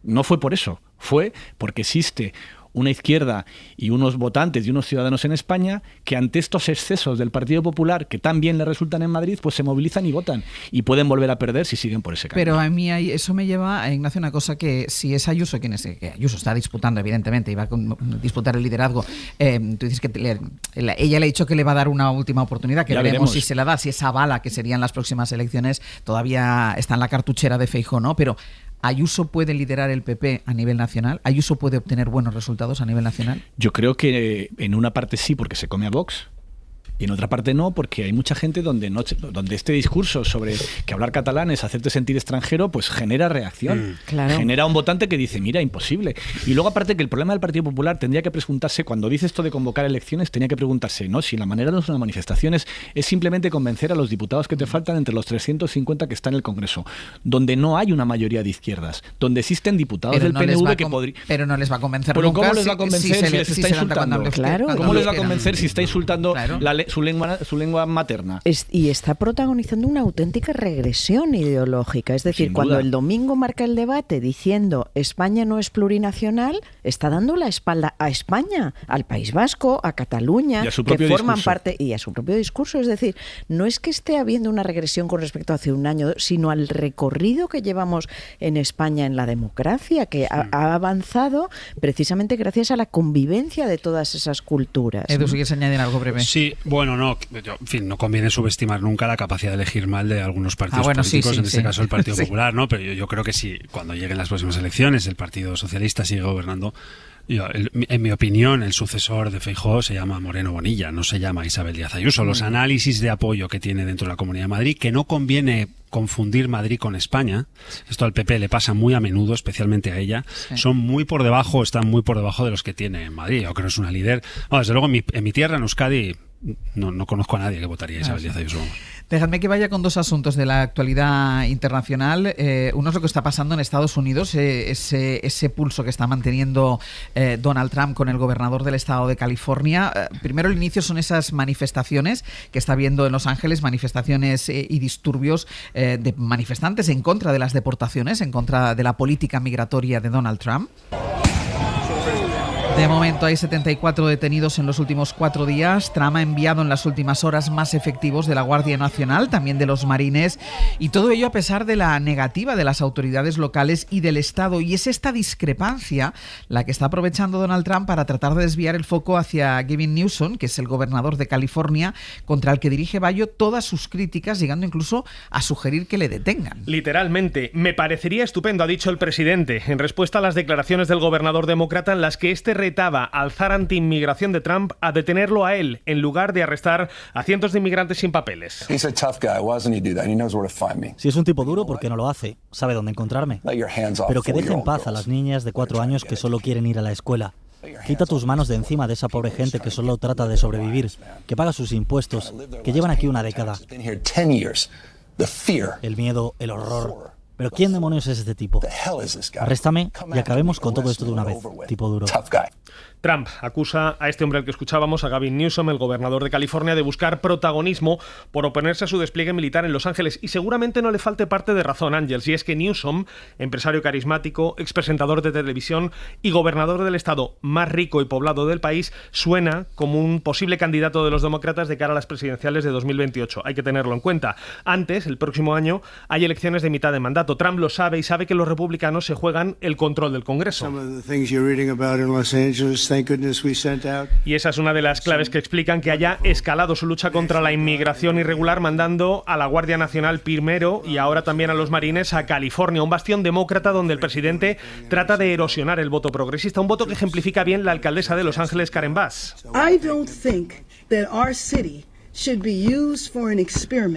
No fue por eso. Fue porque existe una izquierda y unos votantes y unos ciudadanos en España que ante estos excesos del Partido Popular que tan bien le resultan en Madrid, pues se movilizan y votan y pueden volver a perder si siguen por ese camino. Pero a mí eso me lleva a, Ignacio, una cosa que si es Ayuso que Ayuso está disputando, evidentemente, y va a disputar el liderazgo, tú dices que ella le ha dicho que le va a dar una última oportunidad, que veremos si se la da, si esa bala que serían las próximas elecciones todavía está en la cartuchera de Feijóo, ¿no? Pero ¿Ayuso puede liderar el PP a nivel nacional? ¿Ayuso puede obtener buenos resultados a nivel nacional? Yo creo que en una parte sí, porque se come a Vox. Y en otra parte no, porque hay mucha gente donde este discurso sobre que hablar catalán es hacerte sentir extranjero, pues genera reacción. Claro. Genera un votante que dice, mira, imposible. Y luego aparte que el problema del Partido Popular tendría que preguntarse, cuando dice esto de convocar elecciones, tenía que preguntarse, ¿no? Si la manera de las manifestaciones es simplemente convencer a los diputados que te faltan entre los 350 que están en el Congreso, donde no hay una mayoría de izquierdas, donde existen diputados del PNV que podrían... Pero no les va a convencer ¿Pero nunca. ¿Cómo les va a convencer si les está insultando? Claro. ¿Cómo les va a convencer si está insultando su lengua materna? Y está protagonizando una auténtica regresión ideológica. Es decir, cuando el domingo marca el debate diciendo España no es plurinacional, está dando la espalda a España, al País Vasco, a Cataluña, que forman parte, y a su propio discurso. Es decir, no es que esté habiendo una regresión con respecto a hace un año, sino al recorrido que llevamos en España en la democracia, que ha avanzado precisamente gracias a la convivencia de todas esas culturas. Edu, ¿quieres añadir algo breve? Sí, bueno, no, en fin, no conviene subestimar nunca la capacidad de elegir mal de algunos partidos políticos, en este caso el Partido Popular, ¿no? Pero yo creo que si cuando lleguen las próximas elecciones el Partido Socialista sigue gobernando, en mi opinión, el sucesor de Feijóo se llama Moreno Bonilla, no se llama Isabel Díaz Ayuso. Los análisis de apoyo que tiene dentro de la Comunidad de Madrid, que no conviene confundir Madrid con España, esto al PP le pasa muy a menudo, especialmente a ella, están muy por debajo de los que tiene Madrid. Yo creo que es una líder. Bueno, desde luego en mi tierra, en Euskadi, no conozco a nadie que votaría a Isabel Díaz Ayuso. Dejadme que vaya con dos asuntos de la actualidad internacional. Uno es lo que está pasando en Estados Unidos, ese pulso que está manteniendo Donald Trump con el gobernador del estado de California. Primero, el inicio son esas manifestaciones que está habiendo en Los Ángeles, manifestaciones y disturbios de manifestantes en contra de las deportaciones, en contra de la política migratoria de Donald Trump. De momento hay 74 detenidos en los últimos 4 días. Trump ha enviado en las últimas horas más efectivos de la Guardia Nacional, también de los Marines, y todo ello a pesar de la negativa de las autoridades locales y del Estado. Y es esta discrepancia la que está aprovechando Donald Trump para tratar de desviar el foco hacia Gavin Newsom, que es el gobernador de California, contra el que dirige Bayo todas sus críticas, llegando incluso a sugerir que le detengan. Literalmente, me parecería estupendo, ha dicho el presidente, en respuesta a las declaraciones del gobernador demócrata en las que retaba al zar anti-inmigración de Trump a detenerlo a él en lugar de arrestar a cientos de inmigrantes sin papeles. Si es un tipo duro, ¿por qué no lo hace? Sabe dónde encontrarme. Pero que deje en paz a las niñas de 4 años que solo quieren ir a la escuela. Quita tus manos de encima de esa pobre gente que solo trata de sobrevivir, que paga sus impuestos, que llevan aquí una década. El miedo, el horror. ¿Pero quién demonios es este tipo? Arréstame y acabemos con todo esto de una vez, tipo duro. Trump acusa a este hombre al que escuchábamos, a Gavin Newsom, el gobernador de California, de buscar protagonismo por oponerse a su despliegue militar en Los Ángeles. Y seguramente no le falte parte de razón, Ángels, y es que Newsom, empresario carismático, expresentador de televisión y gobernador del estado más rico y poblado del país, suena como un posible candidato de los demócratas de cara a las presidenciales de 2028. Hay que tenerlo en cuenta. Antes, el próximo año, hay elecciones de mitad de mandato. Trump lo sabe y sabe que los republicanos se juegan el control del Congreso. Y esa es una de las claves que explican que haya escalado su lucha contra la inmigración irregular, mandando a la Guardia Nacional primero y ahora también a los Marines a California, un bastión demócrata donde el presidente trata de erosionar el voto progresista, un voto que ejemplifica bien la alcaldesa de Los Ángeles, Karen Bass.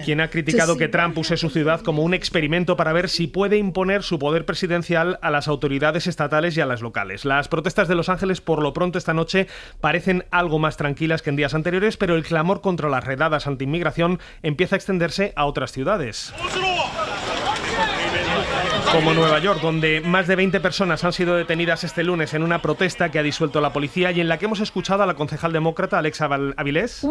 Quien ha criticado que Trump use su ciudad como un experimento para ver si puede imponer su poder presidencial a las autoridades estatales y a las locales. Las protestas de Los Ángeles, por lo pronto esta noche, parecen algo más tranquilas que en días anteriores, pero el clamor contra las redadas anti-inmigración empieza a extenderse a otras ciudades, como Nueva York, donde más de 20 personas han sido detenidas este lunes en una protesta que ha disuelto la policía y en la que hemos escuchado a la concejal demócrata Alexa Avilés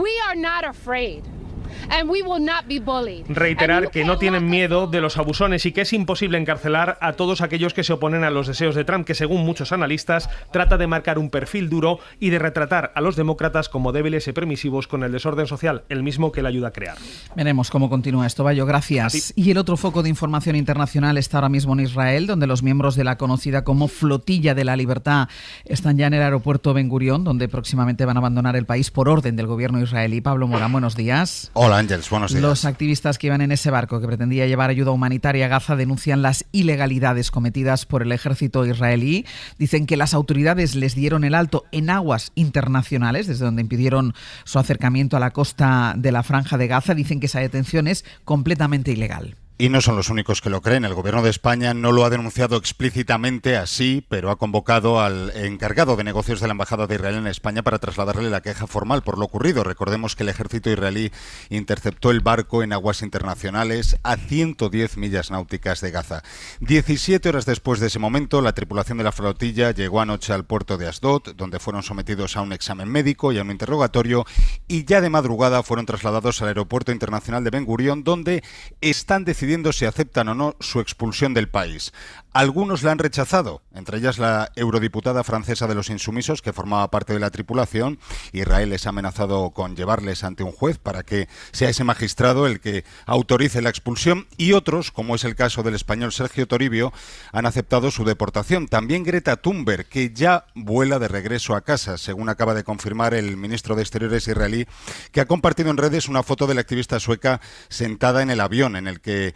reiterar que no tienen miedo de los abusones y que es imposible encarcelar a todos aquellos que se oponen a los deseos de Trump, que según muchos analistas trata de marcar un perfil duro y de retratar a los demócratas como débiles y permisivos con el desorden social, el mismo que le ayuda a crear. Veremos cómo continúa esto, Bayo, gracias. Y el otro foco de información internacional está ahora mismo en Israel, donde los miembros de la conocida como Flotilla de la Libertad están ya en el aeropuerto Ben Gurión, donde próximamente van a abandonar el país por orden del gobierno israelí. Pablo Morán, buenos días. Hola, Hola Ángels, buenos días. Los activistas que iban en ese barco que pretendía llevar ayuda humanitaria a Gaza denuncian las ilegalidades cometidas por el ejército israelí. Dicen que las autoridades les dieron el alto en aguas internacionales, desde donde impidieron su acercamiento a la costa de la Franja de Gaza. Dicen que esa detención es completamente ilegal. Y no son los únicos que lo creen. El Gobierno de España no lo ha denunciado explícitamente así, pero ha convocado al encargado de negocios de la Embajada de Israel en España para trasladarle la queja formal por lo ocurrido. Recordemos que el ejército israelí interceptó el barco en aguas internacionales a 110 millas náuticas de Gaza. 17 horas después de ese momento, la tripulación de la flotilla llegó anoche al puerto de Asdod, donde fueron sometidos a un examen médico y a un interrogatorio, y ya de madrugada fueron trasladados al aeropuerto internacional de Ben Gurión, donde están decidiendo si aceptan o no su expulsión del país. Algunos la han rechazado, entre ellas la eurodiputada francesa de los insumisos, que formaba parte de la tripulación. Israel les ha amenazado con llevarles ante un juez para que sea ese magistrado el que autorice la expulsión, y otros, como es el caso del español Sergio Toribio, han aceptado su deportación. También Greta Thunberg, que ya vuela de regreso a casa, según acaba de confirmar el ministro de Exteriores israelí, que ha compartido en redes una foto de la activista sueca sentada en el avión en el que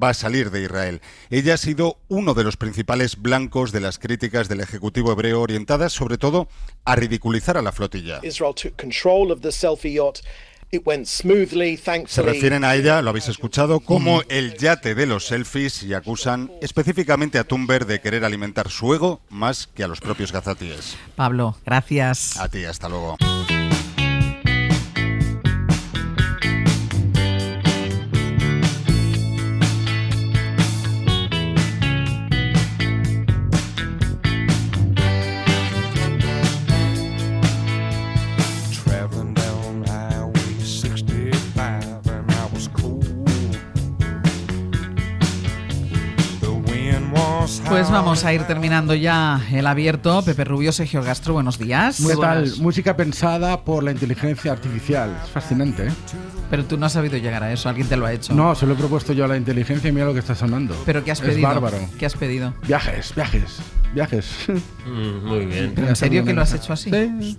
va a salir de Israel. Ella ha sido uno de los principales blancos de las críticas del Ejecutivo hebreo, orientadas sobre todo a ridiculizar a la flotilla. Se refieren a ella, lo habéis escuchado, como el yate de los selfies, y acusan específicamente a Thunberg de querer alimentar su ego más que a los propios gazatíes. Pablo, gracias. A ti, hasta luego. Pues vamos a ir terminando ya el abierto. Pepe Rubio, Sergio Castro, buenos días. ¿Qué tal? Música pensada por la inteligencia artificial. Es fascinante, ¿eh? Pero tú no has sabido llegar a eso, alguien te lo ha hecho. No, se lo he propuesto yo a la inteligencia y mira lo que está sonando. ¿Pero qué has pedido? Es bárbaro. ¿Qué has pedido? Viajes. Muy bien. ¿Pero en serio que lo has hecho así? Sí.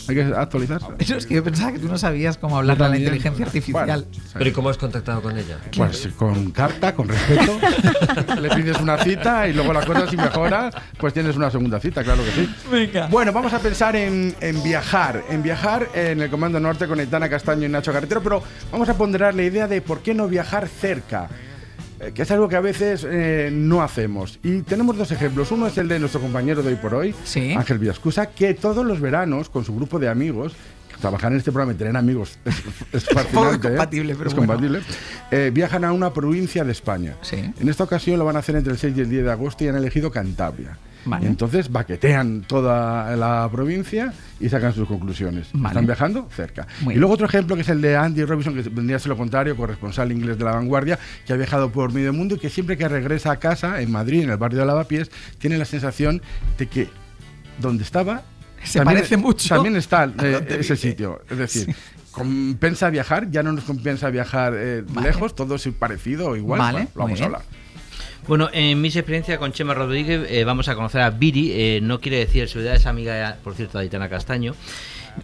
Hay que actualizarse. Eso es que yo pensaba que tú no sabías cómo hablar a la inteligencia artificial. Bueno, ¿pero y cómo has contactado con ella? Pues con carta, con respeto. Le pides una cita y luego la cosa si mejora, pues tienes una segunda cita, claro que sí. Venga. Bueno, vamos a pensar en viajar. En viajar en el Comando Norte con Aitana Castaño y Nacho Carretero, pero vamos a ponderar la idea de por qué no viajar cerca, que es algo que a veces no hacemos. Y tenemos dos ejemplos. Uno es el de nuestro compañero de Hoy por Hoy, ¿sí? Ángel Villascusa, que todos los veranos, con su grupo de amigos, trabajar en este programa y tener amigos es fascinante. Es compatible, pero es bueno. compatible. Viajan a una provincia de España. Sí. En esta ocasión lo van a hacer entre el 6 y el 10 de agosto y han elegido Cantabria. Vale. Y entonces baquetean toda la provincia y sacan sus conclusiones. Vale. Están viajando cerca. Muy y luego otro ejemplo que es el de Andy Robinson, que vendría a ser lo contrario, corresponsal inglés de La Vanguardia, que ha viajado por medio mundo y que siempre que regresa a casa, en Madrid, en el barrio de Lavapiés, tiene la sensación de que donde estaba se parece mucho. También está ese sitio. Es decir, sí. ¿Compensa viajar? Ya no nos compensa viajar lejos, todo es parecido o igual. Vale, bueno, lo vamos a hablar. Bueno, en mis experiencias con Chema Rodríguez vamos a conocer a Viri, no quiere decir su edad, es amiga, por cierto, de Aitana Castaño.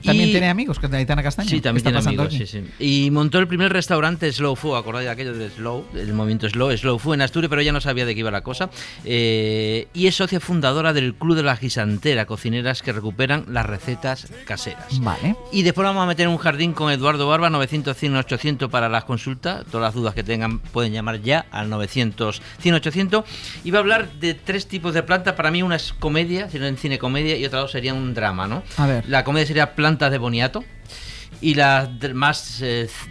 ¿También tiene amigos con Aitana Castaño? Sí, también tiene amigos, sí. Y montó el primer restaurante Slow Food, acordáis de aquello del Slow, el movimiento Slow Food en Asturias, pero ella no sabía de qué iba la cosa. Y es socia fundadora del Club de la Guisantera, cocineras que recuperan las recetas caseras. Vale. Y después vamos a meter un jardín con Eduardo Barba, 900-100-800 para las consultas. Todas las dudas que tengan pueden llamar ya al 900-100-800. Y va a hablar de 3 tipos de plantas. Para mí una es comedia, sino en cine comedia, y otra dos sería un drama, ¿no? A ver. La comedia sería plantas de boniato y las más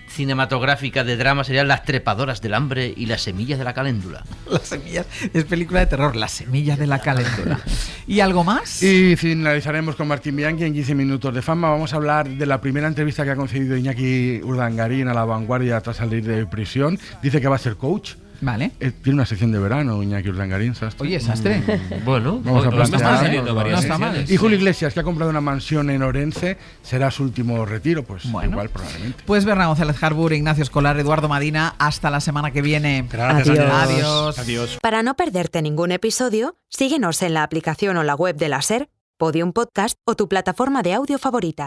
cinematográficas de drama serían Las trepadoras del hambre y Las semillas de la caléndula. Las semillas, es película de terror, Las semillas de la caléndula. ¿Y algo más? Y finalizaremos con Martín Bianchi en 15 minutos de fama. Vamos a hablar de la primera entrevista que ha concedido Iñaki Urdangarín a La Vanguardia tras salir de prisión. Dice que va a ser coach. Vale. Tiene una sección de verano, Iñaki Urdangarín, Sastre. Oye, Sastre. Bueno, vamos a plantear. No está mal. Y Julio Iglesias, que ha comprado una mansión en Orense, será su último retiro, pues bueno, igual probablemente. Pues Berna González Harbour, Ignacio Escolar, Eduardo Madina, hasta la semana que viene. Gracias. Adiós. Adiós. Para no perderte ningún episodio, síguenos en la aplicación o la web de la SER, Podium Podcast o tu plataforma de audio favorita.